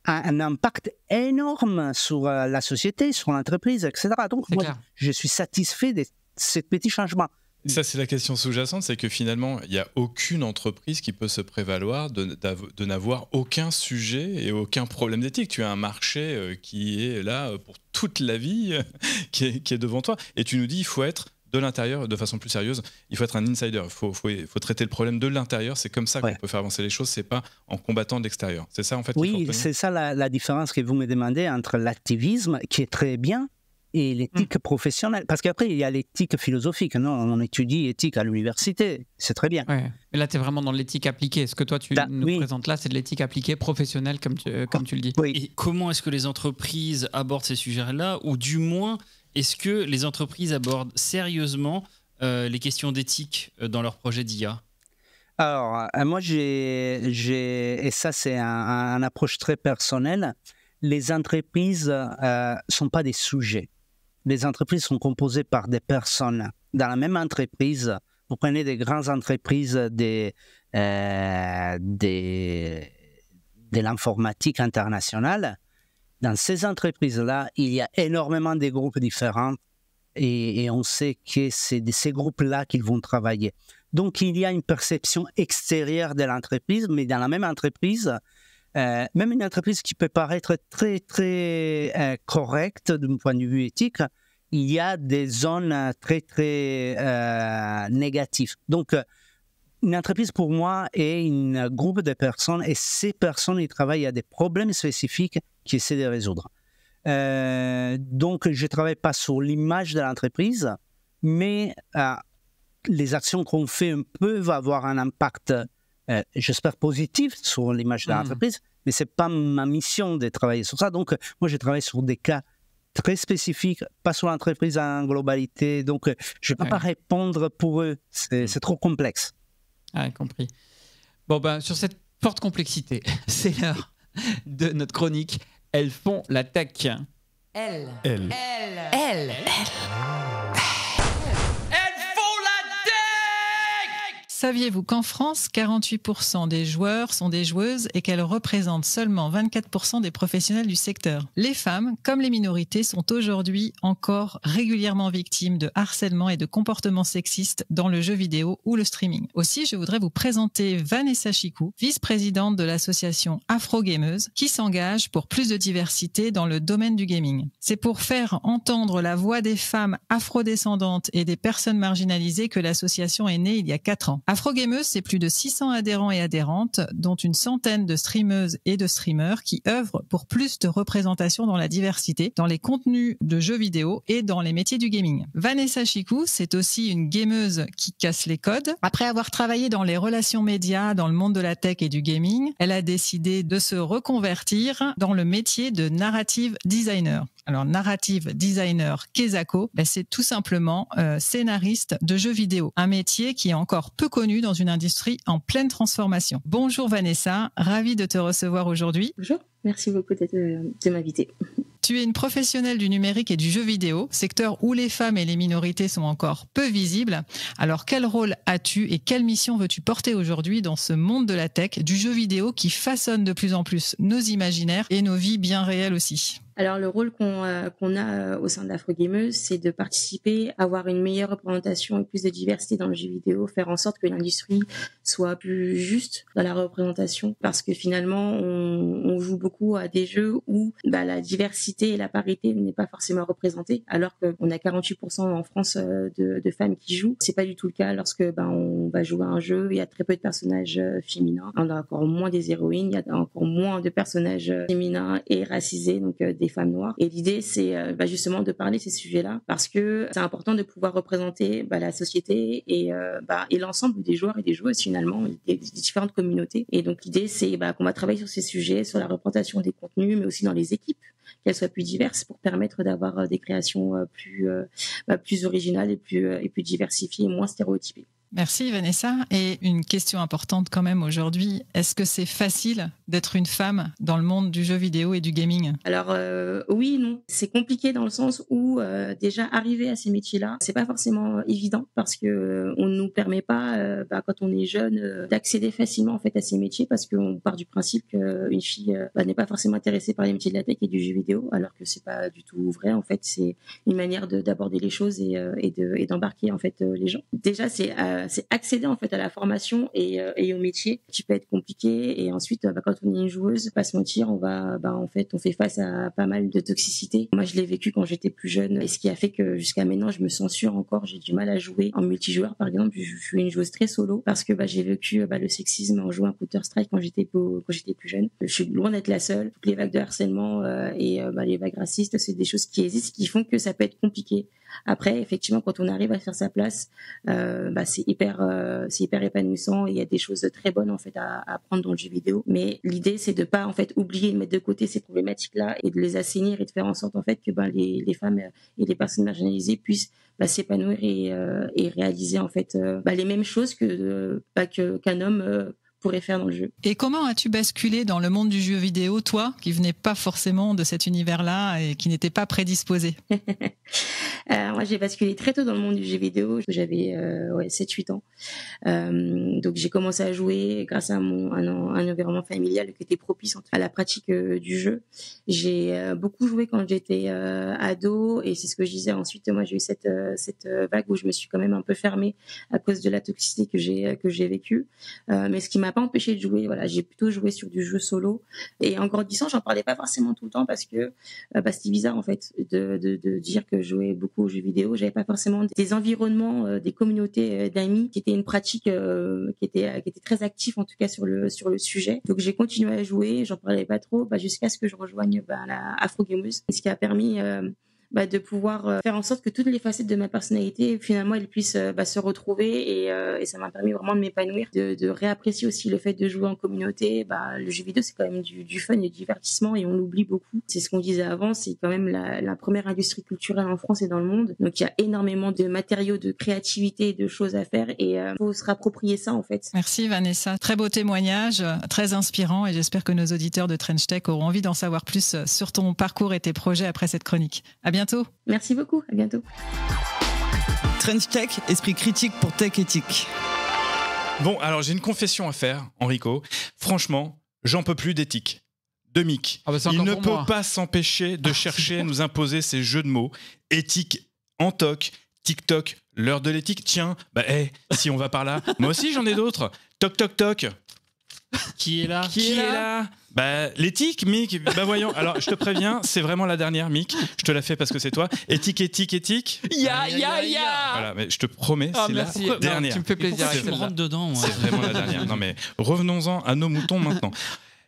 a un impact énorme sur la société, sur l'entreprise, etc. Donc, moi, je suis satisfait de ces petits changements. Ça, c'est la question sous-jacente, c'est que finalement, il n'y a aucune entreprise qui peut se prévaloir de n'avoir aucun sujet et aucun problème d'éthique. Tu as un marché qui est là pour toute la vie, qui est devant toi. Et tu nous dis, il faut être de l'intérieur, de façon plus sérieuse, il faut être un insider. Il faut traiter le problème de l'intérieur. C'est comme ça qu'on peut faire avancer les choses. C'est pas en combattant de l'extérieur. C'est ça en fait. Oui, c'est ça la différence que vous me demandez entre l'activisme, qui est très bien, et l'éthique professionnelle. Parce qu'après, il y a l'éthique philosophique. Non, on étudie éthique à l'université. C'est très bien. Ouais. Mais là, tu es vraiment dans l'éthique appliquée. Ce que toi, tu nous présentes là, c'est de l'éthique appliquée professionnelle, comme tu le dis. Oui. Et comment est-ce que les entreprises abordent ces sujets-là, ou du moins, est-ce que les entreprises abordent sérieusement les questions d'éthique dans leurs projets d'IA? Alors, moi, et ça, c'est une approche très personnelle, les entreprises ne sont pas des sujets. Les entreprises sont composées par des personnes. Dans la même entreprise, vous prenez des grandes entreprises de l'informatique internationale. Dans ces entreprises-là, il y a énormément de groupes différents et on sait que c'est de ces groupes-là qu'ils vont travailler. Donc, il y a une perception extérieure de l'entreprise, mais dans la même entreprise, même une entreprise qui peut paraître très, très correcte d'un point de vue éthique, il y a des zones très, très négatives. Donc, une entreprise, pour moi, est un groupe de personnes et ces personnes, ils travaillent à des problèmes spécifiques qu'ils essaient de résoudre. Donc, je ne travaille pas sur l'image de l'entreprise, mais les actions qu'on fait peuvent avoir un impact, j'espère, positif sur l'image de l'entreprise, mais ce n'est pas ma mission de travailler sur ça. Donc, moi, je travaille sur des cas très spécifiques, pas sur l'entreprise en globalité. Donc, je ne peux pas répondre pour eux. C'est trop complexe. Ah, compris. Bon, sur cette forte complexité, c'est l'heure de notre chronique. Elles font la tech. Elles font la tech. Saviez-vous qu'en France, 48% des joueurs sont des joueuses et qu'elles représentent seulement 24% des professionnels du secteur? Les femmes, comme les minorités, sont aujourd'hui encore régulièrement victimes de harcèlement et de comportements sexistes dans le jeu vidéo ou le streaming. Aussi, je voudrais vous présenter Vanessa Chicou, vice-présidente de l'association Afro-Gameuse, qui s'engage pour plus de diversité dans le domaine du gaming. C'est pour faire entendre la voix des femmes afrodescendantes et des personnes marginalisées que l'association est née il y a 4 ans. Afro-Gameuse, c'est plus de 600 adhérents et adhérentes, dont une centaine de streameuses et de streamers qui œuvrent pour plus de représentation dans la diversité, dans les contenus de jeux vidéo et dans les métiers du gaming. Vanessa Chicou, c'est aussi une gameuse qui casse les codes. Après avoir travaillé dans les relations médias, dans le monde de la tech et du gaming, elle a décidé de se reconvertir dans le métier de narrative designer. Alors, narrative designer Kezako, c'est tout simplement scénariste de jeux vidéo. Un métier qui est encore peu connu dans une industrie en pleine transformation. Bonjour Vanessa, ravie de te recevoir aujourd'hui. Bonjour, merci beaucoup de m'inviter. Tu es une professionnelle du numérique et du jeu vidéo, secteur où les femmes et les minorités sont encore peu visibles. Alors, quel rôle as-tu et quelle mission veux-tu porter aujourd'hui dans ce monde de la tech, du jeu vidéo qui façonne de plus en plus nos imaginaires et nos vies bien réelles aussi ? Alors, le rôle qu'on a au sein d'Afro-Gameuse, c'est de participer à avoir une meilleure représentation et plus de diversité dans le jeu vidéo, faire en sorte que l'industrie soit plus juste dans la représentation, parce que finalement, on joue beaucoup à des jeux où la diversité et la parité n'est pas forcément représentée, alors qu'on a 48% en France de femmes qui jouent. C'est pas du tout le cas lorsque on va jouer à un jeu, il y a très peu de personnages féminins, on a encore moins des héroïnes, il y a encore moins de personnages féminins et racisés, donc des femmes noires. Et l'idée, c'est justement de parler de ces sujets-là, parce que c'est important de pouvoir représenter la société et l'ensemble des joueurs et des joueuses finalement, des différentes communautés. Et donc l'idée, c'est qu'on va travailler sur ces sujets, sur la représentation des contenus, mais aussi dans les équipes, qu'elles soient plus diverses pour permettre d'avoir des créations plus originales et plus diversifiées et moins stéréotypées. Merci Vanessa. Et une question importante quand même aujourd'hui, est-ce que c'est facile d'être une femme dans le monde du jeu vidéo et du gaming ? Alors oui et non. C'est compliqué dans le sens où déjà arriver à ces métiers-là, c'est pas forcément évident parce que on nous permet pas quand on est jeune d'accéder facilement en fait à ces métiers, parce qu'on part du principe qu'une fille n'est pas forcément intéressée par les métiers de la tech et du jeu vidéo, alors que c'est pas du tout vrai. En fait, c'est une manière d'aborder les choses et d'embarquer en fait les gens. Déjà c'est accéder en fait à la formation et au métier qui peut être compliqué, et ensuite quand on est une joueuse, pas se mentir, on fait face à pas mal de toxicité. Moi je l'ai vécu quand j'étais plus jeune, et ce qui a fait que jusqu'à maintenant je me censure encore, j'ai du mal à jouer en multijoueur par exemple. Je suis une joueuse très solo parce que j'ai vécu le sexisme en jouant à Counter-Strike quand j'étais plus jeune. Je suis loin d'être la seule. Toutes les vagues de harcèlement et les vagues racistes, c'est des choses qui existent, qui font que ça peut être compliqué. Après, effectivement, quand on arrive à faire sa place, c'est hyper épanouissant, et il y a des choses très bonnes en fait à apprendre dans le jeu vidéo. Mais l'idée, c'est de pas en fait oublier, de mettre de côté ces problématiques-là et de les assainir et de faire en sorte en fait que les femmes et les personnes marginalisées puissent s'épanouir et réaliser en fait les mêmes choses qu'un homme pourrait faire dans le jeu. Et comment as-tu basculé dans le monde du jeu vidéo, toi, qui venais pas forcément de cet univers-là et qui n'était pas prédisposé ? Moi, j'ai basculé très tôt dans le monde du jeu vidéo. J'avais 7-8 ans. Donc, j'ai commencé à jouer grâce à un environnement familial qui était propice à la pratique du jeu. J'ai beaucoup joué quand j'étais ado, et c'est ce que je disais. Ensuite, moi, j'ai eu cette vague où je me suis quand même un peu fermée à cause de la toxicité que j'ai vécue. Mais ce qui m'a pas empêché de jouer. Voilà, j'ai plutôt joué sur du jeu solo. Et en grandissant, j'en parlais pas forcément tout le temps parce que c'était bizarre en fait de dire que je jouais beaucoup aux jeux vidéo. J'avais pas forcément des environnements, des communautés d'amis qui étaient une pratique qui était très active en tout cas sur le sujet. Donc j'ai continué à jouer, j'en parlais pas trop jusqu'à ce que je rejoigne la Afro-Gameuse, ce qui a permis de pouvoir faire en sorte que toutes les facettes de ma personnalité finalement elles puissent se retrouver, et ça m'a permis vraiment de m'épanouir, de réapprécier aussi le fait de jouer en communauté. Le jeu vidéo, c'est quand même du fun et du divertissement, et on l'oublie beaucoup. C'est ce qu'on disait avant, c'est quand même la première industrie culturelle en France et dans le monde, donc il y a énormément de matériaux, de créativité, de choses à faire, et faut se rapproprier ça en fait. Merci Vanessa, très beau témoignage, très inspirant, et j'espère que nos auditeurs de Trench Tech auront envie d'en savoir plus sur ton parcours et tes projets après cette chronique. À bientôt. Merci beaucoup, à bientôt. Trench Tech, esprit critique pour tech éthique. Bon, alors j'ai une confession à faire, Enrico. Franchement, j'en peux plus d'éthique. De Mick. Ah bah, c'est Il encore ne pour peut moi. pas s'empêcher de chercher à nous imposer ces jeux de mots. Éthique en toc, TikTok, l'heure de l'éthique. Tiens, si on va par là, moi aussi j'en ai d'autres. Toc, toc, toc. Qui est là? Qui est là? L'éthique, Mick. Voyons. Alors, je te préviens, c'est vraiment la dernière, Mick. Je te la fais parce que c'est toi. Éthique. Ya. Voilà, mais je te promets, c'est merci. la dernière. Non, tu me fais plaisir. Pourquoi tu me rentres dedans, moi? C'est vraiment la dernière. Non, mais revenons-en à nos moutons maintenant.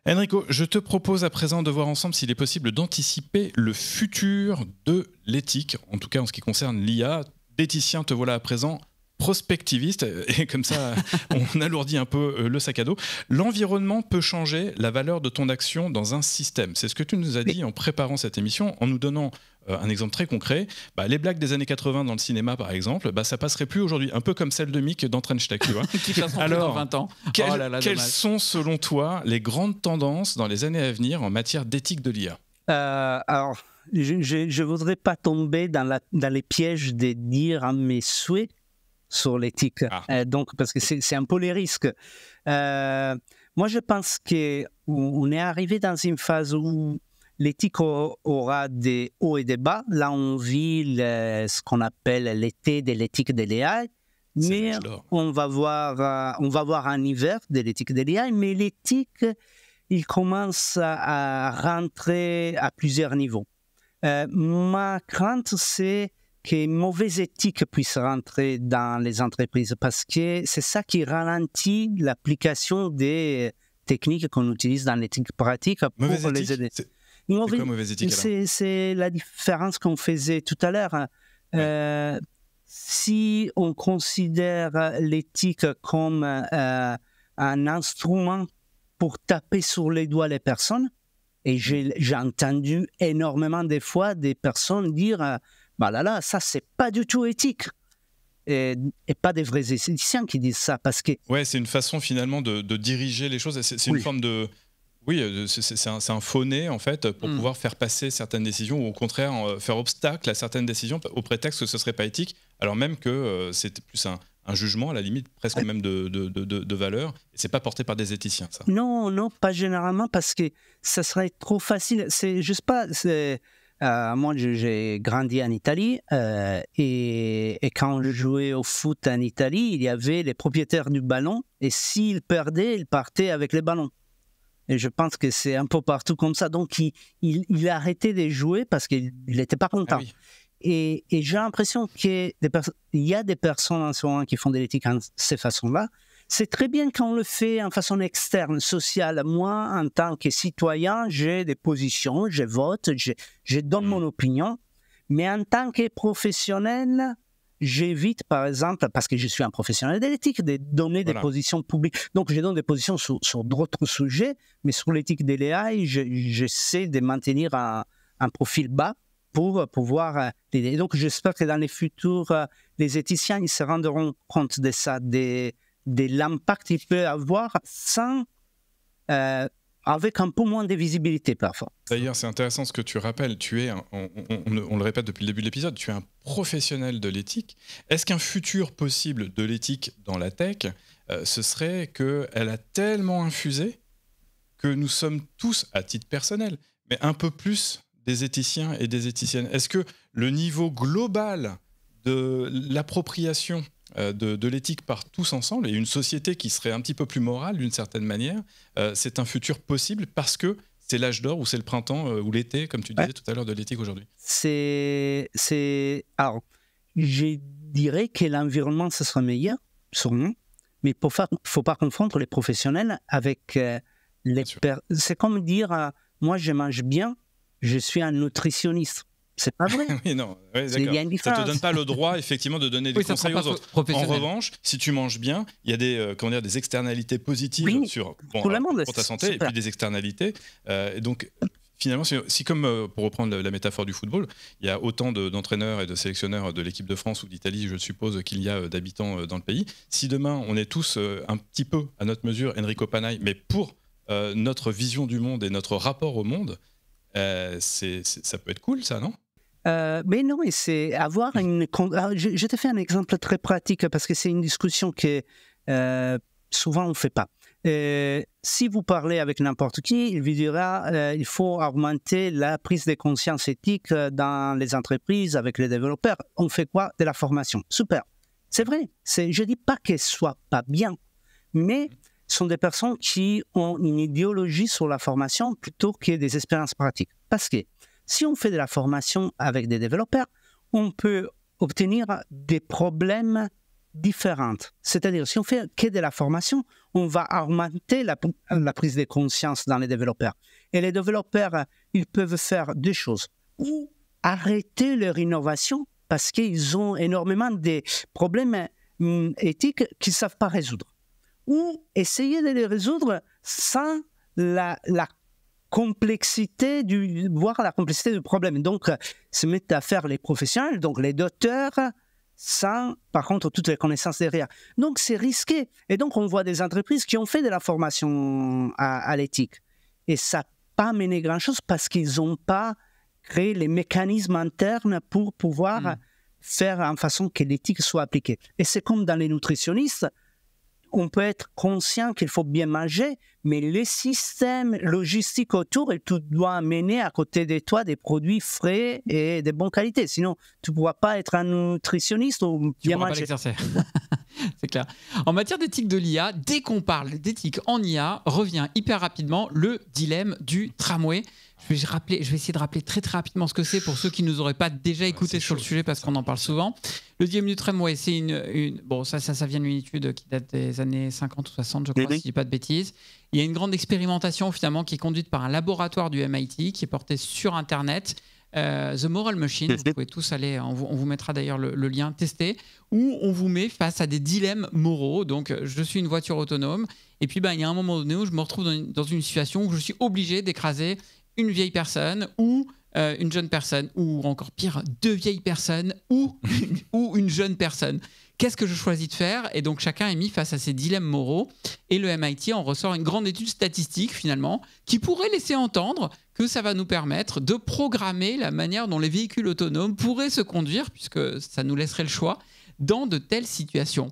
Enrico, je te propose à présent de voir ensemble s'il est possible d'anticiper le futur de l'éthique, en tout cas en ce qui concerne l'IA. D'éthicien, te voilà à présent prospectiviste, et comme ça, on alourdit un peu le sac à dos. L'environnement peut changer la valeur de ton action dans un système. C'est ce que tu nous as dit en préparant cette émission, en nous donnant un exemple très concret. Les blagues des années 80 dans le cinéma, par exemple, ça passerait plus aujourd'hui, un peu comme celle de Mick dans Trench Tech, tu vois. Qui passeront plus dans 20 ans. Quelles sont, selon toi, les grandes tendances dans les années à venir en matière d'éthique de l'IA? Alors, je ne voudrais pas tomber dans les pièges de dire mes souhaits sur l'éthique. Donc, parce que c'est un peu les risques. Moi, je pense qu'on est arrivé dans une phase où l'éthique aura des hauts et des bas. Là, on vit ce qu'on appelle l'été de l'éthique de l'IA. Mais on va voir un hiver de l'éthique de l'IA. Mais l'éthique, il commence à rentrer à plusieurs niveaux. Ma crainte, c'est que mauvaise éthique puisse rentrer dans les entreprises parce que c'est ça qui ralentit l'application des techniques qu'on utilise dans l'éthique pratique pour les aider. C'est quoi mauvaise éthique? C'est la différence qu'on faisait tout à l'heure. Si on considère l'éthique comme un instrument pour taper sur les doigts les personnes, et j'ai entendu énormément des fois des personnes dire ça c'est pas du tout éthique, et pas des vrais éthiciens qui disent ça parce que c'est une façon finalement de diriger les choses. C'est une forme de c'est un faux nez en fait pour pouvoir faire passer certaines décisions ou au contraire faire obstacle à certaines décisions au prétexte que ce serait pas éthique, alors même que c'est plus un jugement à la limite presque même de valeur, et c'est pas porté par des éthiciens, ça. Non, pas généralement, parce que ça serait trop facile. C'est juste pas. Moi, j'ai grandi en Italie et quand je jouais au foot en Italie, il y avait les propriétaires du ballon, et s'ils perdaient, ils partaient avec les ballons. Et je pense que c'est un peu partout comme ça. Donc, il a arrêté de jouer parce qu'il n'était pas content. Et j'ai l'impression qu'il y a des personnes en ce moment qui font de l'éthique de ces façons-là. C'est très bien quand on le fait en façon externe, sociale. Moi, en tant que citoyen, j'ai des positions, je vote, je donne mon opinion. Mais en tant que professionnel, j'évite, par exemple, parce que je suis un professionnel de l'éthique, de donner des positions publiques. Donc, je donne des positions sur d'autres sujets, mais sur l'éthique de l'AI, j'essaie de maintenir un profil bas pour pouvoir l'aider. Donc, j'espère que dans les futurs, les éthiciens ils se rendront compte de ça, de l'impact qu'il peut avoir sans, avec un peu moins de visibilité parfois. D'ailleurs, c'est intéressant ce que tu rappelles. Tu es, on le répète depuis le début de l'épisode, tu es un professionnel de l'éthique. Est-ce qu'un futur possible de l'éthique dans la tech, ce serait qu'elle a tellement infusé que nous sommes tous, à titre personnel, mais un peu plus des éthiciens et des éthiciennes? Est-ce que le niveau global de l'appropriation de l'éthique par tous ensemble, et une société qui serait un petit peu plus morale d'une certaine manière, c'est un futur possible parce que c'est l'âge d'or ou c'est le printemps ou l'été, comme tu disais tout à l'heure, de l'éthique aujourd'hui? Alors, je dirais que l'environnement, ce sera meilleur, sûrement, mais il ne faut pas confondre les professionnels avec les... C'est comme dire, moi je mange bien, je suis un nutritionniste. C'est pas vrai. Oui, non. Ouais, d'accord. Ça te donne pas le droit, effectivement, de donner des conseils aux autres. En revanche, si tu manges bien, il y a des externalités positives pour ta santé, et puis des externalités. Et donc, finalement, si comme pour reprendre la métaphore du football, il y a autant d'entraîneurs et de sélectionneurs de l'équipe de France ou d'Italie, je suppose, qu'il y a d'habitants dans le pays. Si demain, on est tous un petit peu à notre mesure, Enrico Panay, mais pour notre vision du monde et notre rapport au monde, ça peut être cool, ça, non? Mais non, c'est avoir une... Je te fais un exemple très pratique parce que c'est une discussion que souvent on ne fait pas. Si vous parlez avec n'importe qui, il vous dira il faut augmenter la prise de conscience éthique dans les entreprises avec les développeurs. On fait quoi? De la formation. Super. C'est vrai. Je ne dis pas qu'elle ne soit pas bien, mais ce sont des personnes qui ont une idéologie sur la formation plutôt que des expériences pratiques. Parce que si on fait de la formation avec des développeurs, on peut obtenir des problèmes différents. C'est-à-dire, si on fait que de la formation, on va augmenter la prise de conscience dans les développeurs. Et les développeurs, ils peuvent faire deux choses. Ou arrêter leur innovation parce qu'ils ont énormément de problèmes éthiques qu'ils ne savent pas résoudre. Ou essayer de les résoudre sans la complexité voir la complexité du problème. Donc, se mettre à faire les professionnels, donc les docteurs, sans, par contre, toutes les connaissances derrière. Donc, c'est risqué. Et donc, on voit des entreprises qui ont fait de la formation à l'éthique. Et ça n'a pas mené grand-chose parce qu'ils n'ont pas créé les mécanismes internes pour pouvoir faire en façon que l'éthique soit appliquée. Et c'est comme dans les nutritionnistes, on peut être conscient qu'il faut bien manger, mais les systèmes logistiques autour, et tout doit amener à côté de toi des produits frais et de bonne qualité. Sinon, tu ne pourras pas être un nutritionniste ou bien manger. C'est clair. En matière d'éthique de l'IA, dès qu'on parle d'éthique en IA, revient hyper rapidement le dilemme du tramway. Je vais essayer de rappeler très très rapidement ce que c'est pour ceux qui ne nous auraient pas déjà écouté sur le sujet parce qu'on en parle souvent. Le dilemme du tramway, c'est bon, ça vient d'une étude qui date des années 50 ou 60, je crois, si je ne dis pas de bêtises. Il y a une grande expérimentation finalement qui est conduite par un laboratoire du MIT qui est porté sur Internet. The Moral Machine, vous pouvez tous aller, on vous mettra d'ailleurs le lien, tester, où on vous met face à des dilemmes moraux. Donc, je suis une voiture autonome, et puis il y a un moment donné où je me retrouve dans une situation où je suis obligé d'écraser une vieille personne ou une jeune personne, ou encore pire, deux vieilles personnes ou une jeune personne. Qu'est-ce que je choisis de faire? Et donc chacun est mis face à ces dilemmes moraux. Et le MIT en ressort une grande étude statistique finalement qui pourrait laisser entendre que ça va nous permettre de programmer la manière dont les véhicules autonomes pourraient se conduire, puisque ça nous laisserait le choix, dans de telles situations.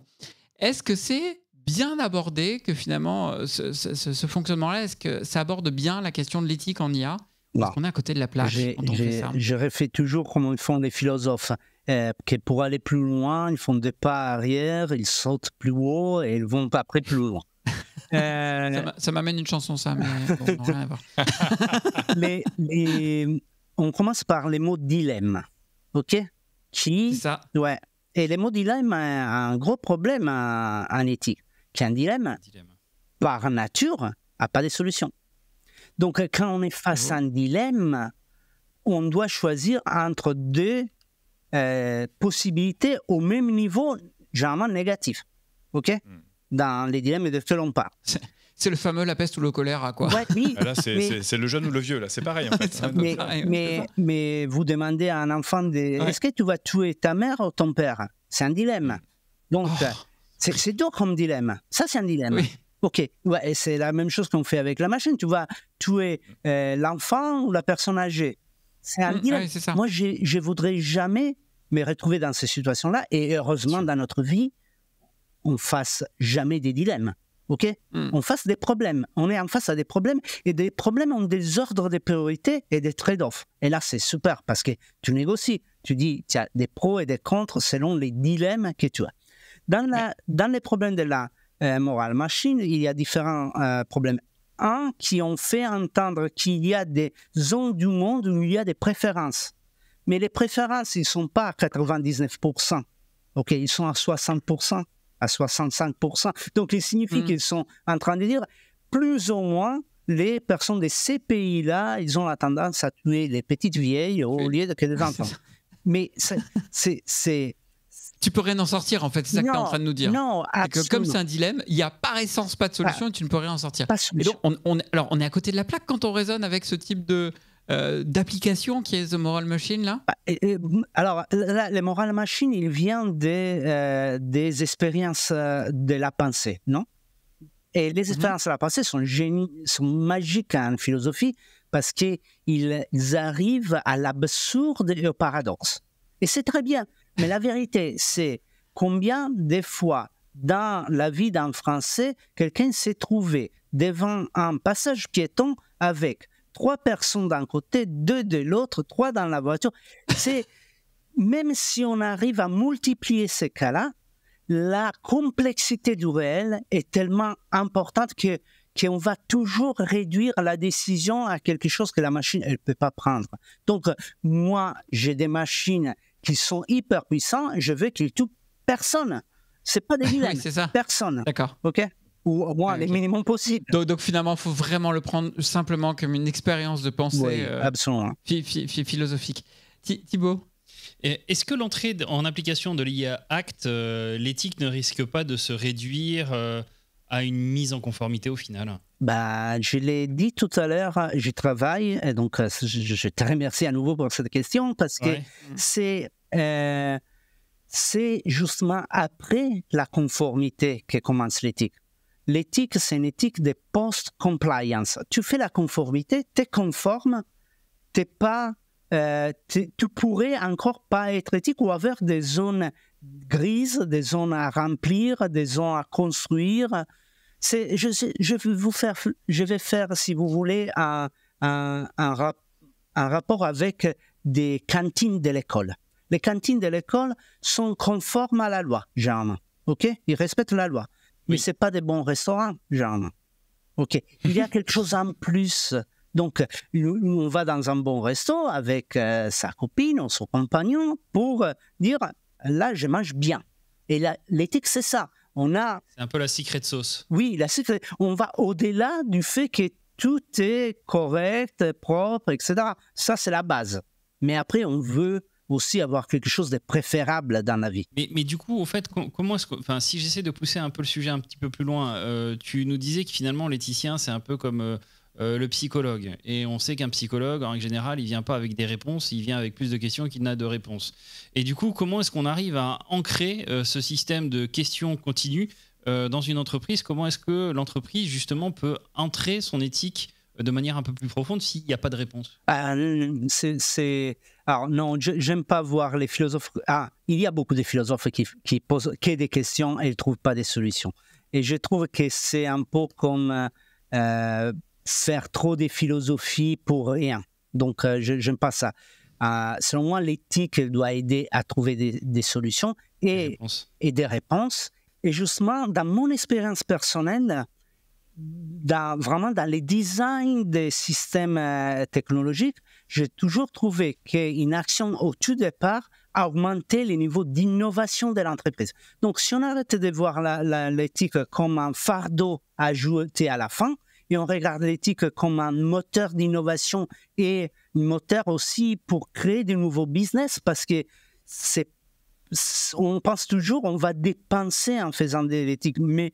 Est-ce que c'est bien abordé que finalement ce fonctionnement-là, est-ce que ça aborde bien la question de l'éthique en IA? Parce qu'on est à côté de la plaque quand on fait ça. Je refais toujours comme ils font les philosophes. Que pour aller plus loin, ils font des pas arrière, ils sautent plus haut et ils vont après plus loin. Ça m'amène une chanson, ça, mais bon, non, rien à voir. On commence par les mots dilemme, ok? C'est ça. Ouais. Et les mots dilemme ont un gros problème en éthique. Qu'un dilemme, par nature, n'a pas de solution. Donc, quand on est face à un dilemme, on doit choisir entre deux possibilités au même niveau, généralement négatif. OK? Dans les dilemmes de que l'on parle. C'est le fameux la peste ou le choléra, quoi. Ouais, oui, là, c'est le jeune ou le vieux, là. C'est pareil, en fait. mais vous demandez à un enfant, est-ce que tu vas tuer ta mère ou ton père? C'est un dilemme. Donc, c'est dur comme dilemme. Ça, c'est un dilemme. Oui. OK. Ouais, et c'est la même chose qu'on fait avec la machine. Tu vas tuer l'enfant ou la personne âgée. C'est un dilemme. Oui, c'est ça. Moi, je ne voudrais jamais me retrouver dans ces situations-là. Et heureusement, dans notre vie, on ne fasse jamais des dilemmes. OK? On fasse des problèmes. On est en face à des problèmes. Et des problèmes ont des ordres de priorité et des trade-offs. Et là, c'est super parce que tu négocies. Tu dis, tu as des pros et des contre selon les dilemmes que tu as. Dans les problèmes de la moral machine, il y a différents problèmes. Un, qui ont fait entendre qu'il y a des zones du monde où il y a des préférences. Mais les préférences, ils ne sont pas à 99%. OK, ils sont à 60%, à 65%. Donc, il signifie qu'ils sont en train de dire, plus ou moins, les personnes de ces pays-là, ils ont la tendance à tuer les petites vieilles au lieu que des enfants. Mais c'est... Tu peux rien en sortir, en fait, c'est ça que tu es en train de nous dire. Non, absolument. Comme c'est un dilemme, il n'y a par essence pas de solution et tu ne peux rien en sortir. Et donc, on est à côté de la plaque quand on raisonne avec ce type d'application qui est The Moral Machine, là. Alors, le Moral Machine, il vient des expériences de la pensée, non? Et les expériences de la pensée sont magiques en philosophie parce qu'ils arrivent à l'absurde et au paradoxe. Et c'est très bien. Mais la vérité, c'est combien de fois dans la vie d'un Français, quelqu'un s'est trouvé devant un passage piéton avec 3 personnes d'un côté, 2 de l'autre, 3 dans la voiture. Même si on arrive à multiplier ces cas-là, la complexité du réel est tellement importante qu'on va toujours réduire la décision à quelque chose que la machine elle peut pas prendre. Donc, moi, j'ai des machines qui sont hyper puissantes, je veux qu'ils tuent personne. C'est pas des vilains, c'est ça. Personne. D'accord. OK? Ou au moins les Ok. minimums possibles. Donc finalement, il faut vraiment le prendre simplement comme une expérience de pensée Oui, absolument. philosophique. Thibaut? Et est-ce que l'entrée en application de l'IA Act, l'éthique ne risque pas de se réduire à une mise en conformité au final? Bah, je l'ai dit tout à l'heure, je travaille, et donc je te remercie à nouveau pour cette question parce que c'est justement après la conformité que commence l'éthique. L'éthique, c'est une éthique de post-compliance. Tu fais la conformité, tu es conforme, tu pourrais encore pas être éthique ou avoir des zones grises, des zones à remplir, des zones à construire. Je vais faire, si vous voulez, un rapport avec des cantines de l'école. Les cantines de l'école sont conformes à la loi, généralement. OK? Ils respectent la loi. Mais ce n'est pas des bons restaurants, généralement. OK? Il y a quelque chose en plus. Donc, on va dans un bon resto avec sa copine ou son compagnon pour dire, là, je mange bien. Et l'éthique, c'est ça. C'est un peu la secret sauce. Oui, on va au-delà du fait que tout est correct, propre, etc. Ça, c'est la base. Mais après, on veut aussi avoir quelque chose de préférable dans la vie. Mais du coup, au fait, comment est-ce que, enfin, si j'essaie de pousser un peu le sujet un petit peu plus loin, tu nous disais que finalement, l'éthicien, c'est un peu comme le psychologue. Et on sait qu'un psychologue, en règle générale, il vient pas avec des réponses, il vient avec plus de questions qu'il n'a de réponses. Et du coup, comment est-ce qu'on arrive à ancrer ce système de questions continues dans une entreprise? Comment est-ce que l'entreprise, justement, peut entrer son éthique de manière un peu plus profonde s'il n'y a pas de réponse? Alors non, j'aime pas voir les philosophes. Il y a beaucoup de philosophes qui posent que des questions et ils ne trouvent pas des solutions. Et je trouve que c'est un peu comme faire trop de philosophie pour rien. Donc, je n'aime pas ça. Selon moi, l'éthique doit aider à trouver des solutions et des réponses. Et justement, dans mon expérience personnelle, vraiment dans les designs des systèmes technologiques, j'ai toujours trouvé qu'une action au tout départ a augmenté les niveaux d'innovation de l'entreprise. Donc, si on arrête de voir l'éthique comme un fardeau à ajouter à la fin, et on regarde l'éthique comme un moteur d'innovation et un moteur aussi pour créer de nouveaux business, parce que on pense toujours on va dépenser en faisant de l'éthique, mais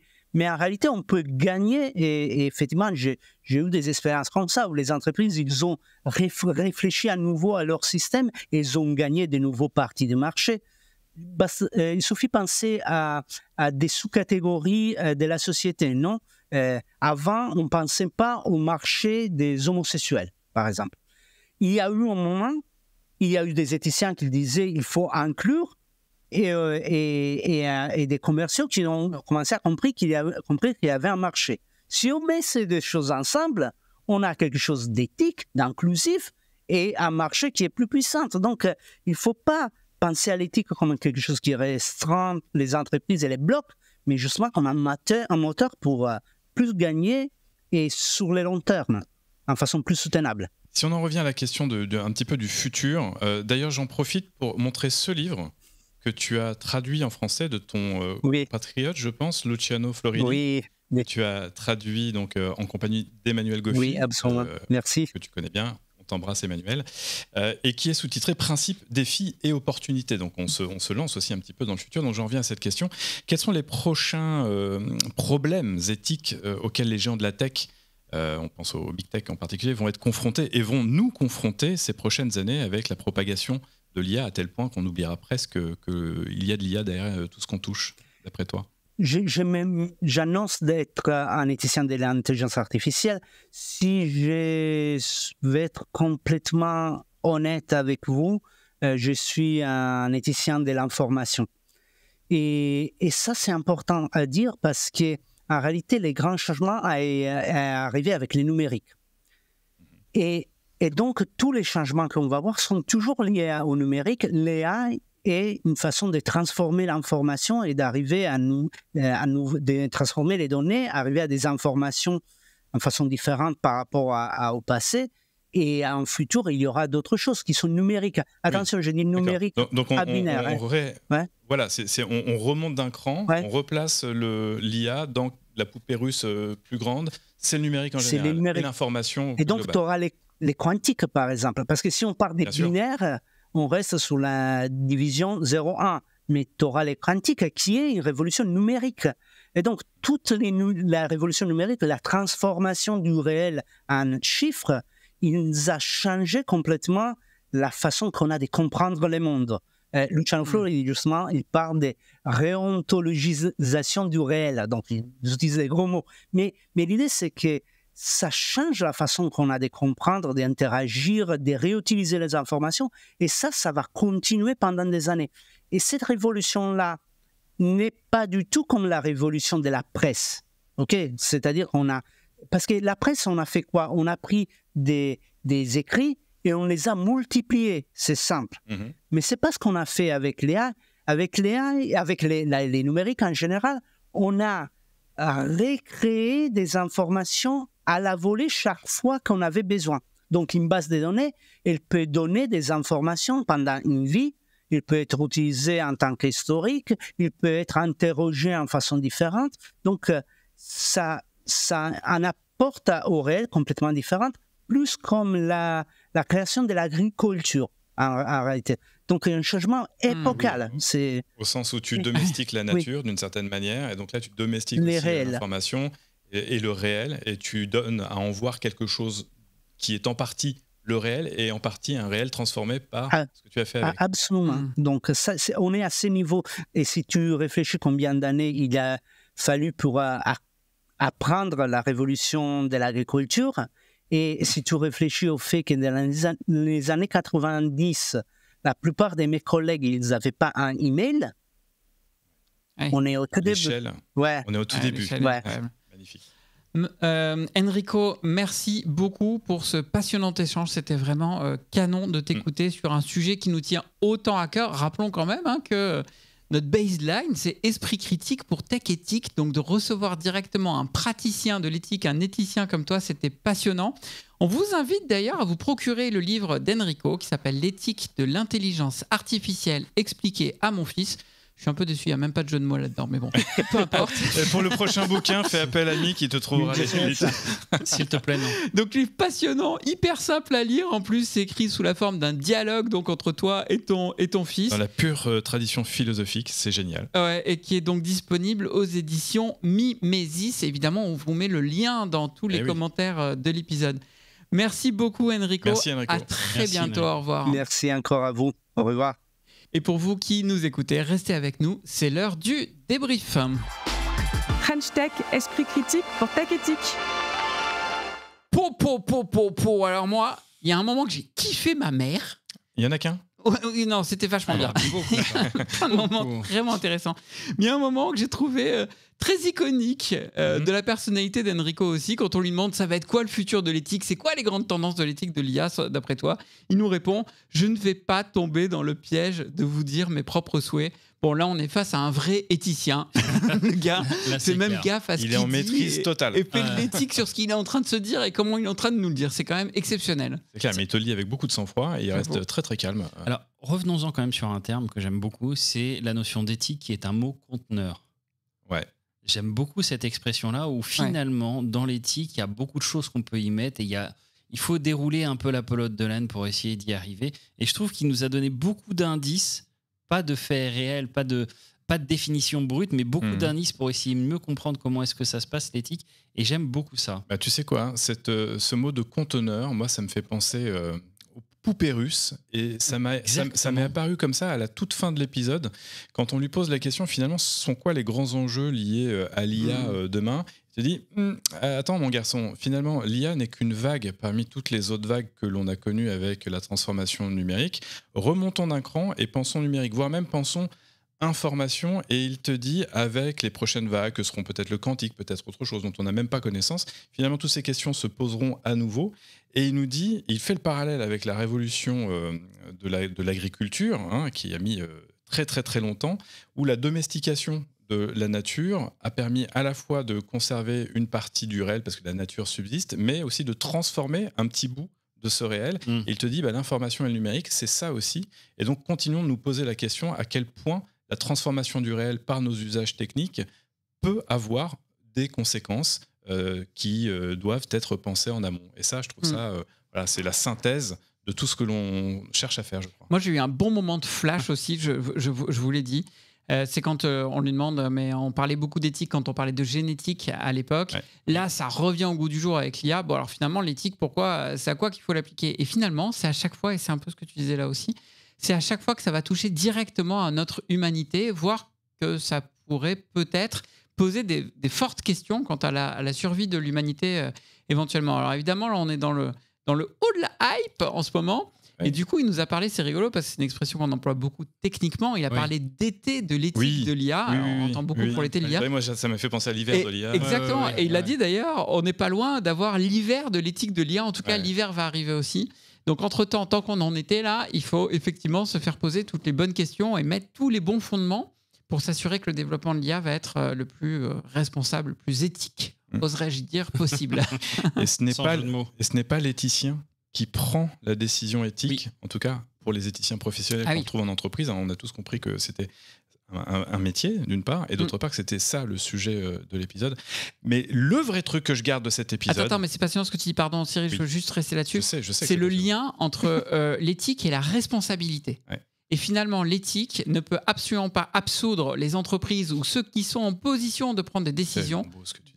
en réalité, on peut gagner. Et effectivement, j'ai eu des expériences comme ça où les entreprises, ils ont réfléchi à nouveau à leur système et ils ont gagné de nouveaux parties de marché. Il suffit de penser à des sous-catégories de la société, non? Avant, on ne pensait pas au marché des homosexuels, par exemple. Il y a eu un moment, il y a eu des éthiciens qui disaient qu'il faut inclure et des commerciaux qui ont commencé à comprendre qu'il y avait un marché. Si on met ces deux choses ensemble, on a quelque chose d'éthique, d'inclusif et un marché qui est plus puissant. Donc, il ne faut pas penser à l'éthique comme quelque chose qui restreint les entreprises et les blocs, mais justement comme un moteur pour plus gagner et sur le long terme, en façon plus soutenable. Si on en revient à la question un petit peu du futur, d'ailleurs j'en profite pour montrer ce livre que tu as traduit en français de ton compatriote, je pense, Luciano Florini. Oui. Tu as traduit donc, en compagnie d'Emmanuel Goffi. Oui, absolument. Merci. Que tu connais bien. On t'embrasse, Emmanuel. Et qui est sous-titré Principes, défis et opportunités. Donc on se lance aussi un petit peu dans le futur. Donc j'en reviens à cette question. Quels sont les prochains problèmes éthiques auxquels les géants de la tech, on pense aux big tech en particulier, vont être confrontés et vont nous confronter ces prochaines années avec la propagation de l'IA à tel point qu'on oubliera presque qu'il y a de l'IA derrière tout ce qu'on touche, d'après toi? J'annonce d'être un éthicien de l'intelligence artificielle. Si je vais être complètement honnête avec vous, je suis un éthicien de l'information. Et ça, c'est important à dire parce qu'en réalité, les grands changements sont arrivés avec les numériques. Et donc, tous les changements qu'on va voir sont toujours liés au numérique. L'AI est une façon de transformer l'information et d'arriver de transformer les données, arriver à des informations en façon différente par rapport au passé. Et en futur, il y aura d'autres choses qui sont numériques. Attention, je dis numérique, pas binaire. Voilà, on remonte d'un cran, on replace l'IA dans la poupée russe plus grande. C'est le numérique en général, et l'information. Et donc, tu auras les quantiques, par exemple. Parce que si on parle des binaires, on reste sous la division 0-1. Mais tu auras les quantiques, qui est une révolution numérique. Et donc, la révolution numérique, la transformation du réel en chiffres, il nous a changé complètement la façon qu'on a de comprendre le monde. Luciano Flori, justement, il parle de réontologisation du réel. Donc, il utilise des gros mots. Mais l'idée, c'est que ça change la façon qu'on a de comprendre, d'interagir, de réutiliser les informations. Et ça va continuer pendant des années. Et cette révolution-là n'est pas du tout comme la révolution de la presse. Okay? C'est-à-dire parce que la presse, on a fait quoi? On a pris des écrits et on les a multipliés. C'est simple. Mais ce n'est pas ce qu'on a fait avec l'IA. Avec l'IA, avec les numériques en général, on a recréé des informations à la volée chaque fois qu'on avait besoin. Donc, une base de données, elle peut donner des informations pendant une vie. Il peut être utilisé en tant qu'historique. Il peut être interrogé en façon différente. Donc, ça en apporte au réel complètement différente, plus comme la création de l'agriculture en réalité. Donc, un changement épocal. C'est au sens où tu domestiques la nature d'une certaine manière, et donc là, tu domestiques aussi l'information et le réel, et tu donnes à en voir quelque chose qui est en partie le réel et en partie un réel transformé par ce que tu as fait avec. Absolument. Donc, on est à ce niveau. Et si tu réfléchis combien d'années il a fallu pour apprendre la révolution de l'agriculture, et si tu réfléchis au fait que dans les années 90, la plupart de mes collègues, ils n'avaient pas un email. On est au tout début. On est au tout début. Magnifique. Enrico, merci beaucoup pour ce passionnant échange. C'était vraiment canon de t'écouter sur un sujet qui nous tient autant à cœur. Rappelons quand même que notre baseline, c'est esprit critique pour tech éthique. Donc, de recevoir directement un praticien de l'éthique, un éthicien comme toi, c'était passionnant. On vous invite d'ailleurs à vous procurer le livre d'Enrico qui s'appelle L'éthique de l'intelligence artificielle expliquée à mon fils. Je suis un peu déçu, il n'y a même pas de jeu de mots là-dedans, mais bon, peu importe. Pour le prochain bouquin, fais appel à Nick qui te trouvera les s'il te plaît, non. Donc, livre passionnant, hyper simple à lire. En plus, c'est écrit sous la forme d'un dialogue donc, entre toi et ton fils. Dans la pure tradition philosophique, c'est génial. Ouais, et qui est donc disponible aux éditions Mimesis. Évidemment, on vous met le lien dans tous les commentaires de l'épisode. Merci beaucoup, Enrico. Merci, Enrico. À très bientôt. Au revoir. Merci encore à vous. Au revoir. Et pour vous qui nous écoutez, restez avec nous. C'est l'heure du débrief. French Tech, esprit critique pour tech éthique. Alors moi, il y a un moment que j'ai kiffé ma mère. Il y en a qu'un? Non, c'était vachement bien. Un moment vraiment intéressant. Mais il y a un moment que j'ai trouvé très iconique de la personnalité d'Enrico aussi. Quand on lui demande ça va être quoi le futur de l'éthique, c'est quoi les grandes tendances de l'éthique de l'IA d'après toi, il nous répond je ne vais pas tomber dans le piège de vous dire mes propres souhaits. Bon, là, on est face à un vrai éthicien. Le gars fait même gaffe à ce qu'il dit. Il est en maîtrise totale. Et fait de l'éthique sur ce qu'il est en train de se dire et comment il est en train de nous le dire. C'est quand même exceptionnel. C'est clair, mais il te le dit avec beaucoup de sang-froid et il reste très très calme. Alors, revenons-en quand même sur un terme que j'aime beaucoup, c'est la notion d'éthique qui est un mot conteneur. Ouais. J'aime beaucoup cette expression-là où finalement, dans l'éthique, il y a beaucoup de choses qu'on peut y mettre et il faut dérouler un peu la pelote de laine pour essayer d'y arriver. Et je trouve qu'il nous a donné beaucoup d'indices, pas de faits réels, pas de définition brute, mais beaucoup d'indices pour essayer de mieux comprendre comment est-ce que ça se passe, l'éthique. Et j'aime beaucoup ça. Bah, tu sais quoi, ce mot de conteneur, moi, ça me fait penser aux poupées russes. Et ça m'est apparu comme ça à la toute fin de l'épisode. Quand on lui pose la question, finalement, ce sont quoi les grands enjeux liés à l'IA demain ? Il te dit, attends mon garçon, finalement, l'IA n'est qu'une vague parmi toutes les autres vagues que l'on a connues avec la transformation numérique. Remontons d'un cran et pensons numérique, voire même pensons information, et il te dit, avec les prochaines vagues, que seront peut-être le quantique, peut-être autre chose dont on n'a même pas connaissance, finalement, toutes ces questions se poseront à nouveau. Et il nous dit, il fait le parallèle avec la révolution de l'agriculture, hein, qui a mis très très très longtemps, où la domestication de la nature a permis à la fois de conserver une partie du réel, parce que la nature subsiste, mais aussi de transformer un petit bout de ce réel. Et il te dit, l'information et le numérique, c'est ça aussi. Et donc, continuons de nous poser la question à quel point la transformation du réel par nos usages techniques peut avoir des conséquences qui doivent être pensées en amont. Et ça, je trouve ça, c'est la synthèse de tout ce que l'on cherche à faire, je crois. Moi, j'ai eu un bon moment de flash aussi, je vous l'ai dit. C'est quand on lui demande, mais on parlait beaucoup d'éthique quand on parlait de génétique à l'époque. Ouais. Là, ça revient au goût du jour avec l'IA. Bon, alors finalement, l'éthique, pourquoi, c'est à quoi qu'il faut l'appliquer? Et finalement, c'est à chaque fois, et c'est un peu ce que tu disais là aussi, c'est à chaque fois que ça va toucher directement à notre humanité, voire que ça pourrait peut-être poser des fortes questions quant à la survie de l'humanité éventuellement. Alors évidemment, là, on est dans le haut de la hype en ce moment. Et du coup, il nous a parlé, c'est rigolo parce que c'est une expression qu'on emploie beaucoup techniquement. Il a parlé d'été de l'éthique de l'IA. On entend beaucoup pour l'été de l'IA. Moi, ça m'a fait penser à l'hiver de l'IA. Exactement. Et il a dit d'ailleurs, on n'est pas loin d'avoir l'hiver de l'éthique de l'IA. En tout cas, l'hiver va arriver aussi. Donc, entre-temps, tant qu'on en était là, il faut effectivement se faire poser toutes les bonnes questions et mettre tous les bons fondements pour s'assurer que le développement de l'IA va être le plus responsable, le plus éthique, oserais-je dire, possible. Et ce n'est pas l'éthicien qui prend la décision éthique, en tout cas pour les éthiciens professionnels qu'on trouve en entreprise. On a tous compris que c'était un métier, d'une part, et d'autre part que c'était ça le sujet de l'épisode. Mais le vrai truc que je garde de cet épisode... Attends, mais c'est passionnant ce que tu dis, pardon Cyril, je veux juste rester là-dessus. Je sais c'est le lien entre l'éthique et la responsabilité. Ouais. Et finalement, l'éthique ne peut absolument pas absoudre les entreprises ou ceux qui sont en position de prendre des décisions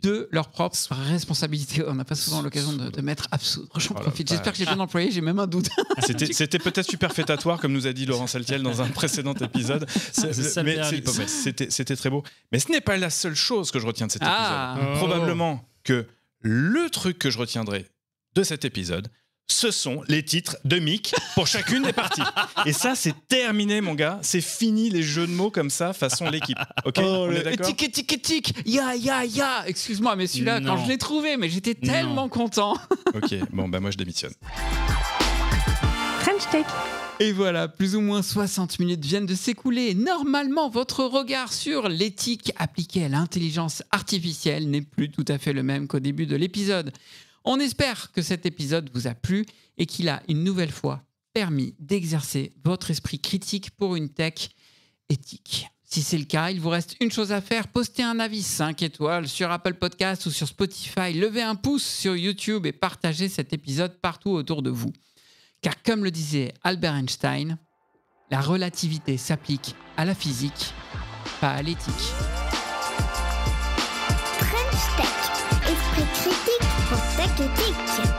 de leur propre responsabilité. On n'a pas souvent l'occasion de mettre absoudre. J'en profite. J'espère que j'ai bien employé, j'ai même un doute. C'était peut-être superfétatoire, comme nous a dit Laurent Saltiel dans un précédent épisode. C'était très beau. Mais ce n'est pas la seule chose que je retiens de cet épisode. Probablement que le truc que je retiendrai de cet épisode, ce sont les titres de Mick pour chacune des parties. Et ça, c'est terminé, mon gars. C'est fini les jeux de mots comme ça, façon l'équipe. Ok, on est d'accord ? Éthique, ya. Excuse-moi, mais celui-là, quand je l'ai trouvé, mais j'étais tellement content. Ok, bon, moi, je démissionne. French Tech. Et voilà, plus ou moins 60 minutes viennent de s'écouler. Normalement, votre regard sur l'éthique appliquée à l'intelligence artificielle n'est plus tout à fait le même qu'au début de l'épisode. On espère que cet épisode vous a plu et qu'il a une nouvelle fois permis d'exercer votre esprit critique pour une tech éthique. Si c'est le cas, il vous reste une chose à faire, poster un avis 5 étoiles sur Apple Podcasts ou sur Spotify, levez un pouce sur YouTube et partagez cet épisode partout autour de vous. Car comme le disait Albert Einstein, la relativité s'applique à la physique, pas à l'éthique. French Tech, esprit critique pour tech éthique.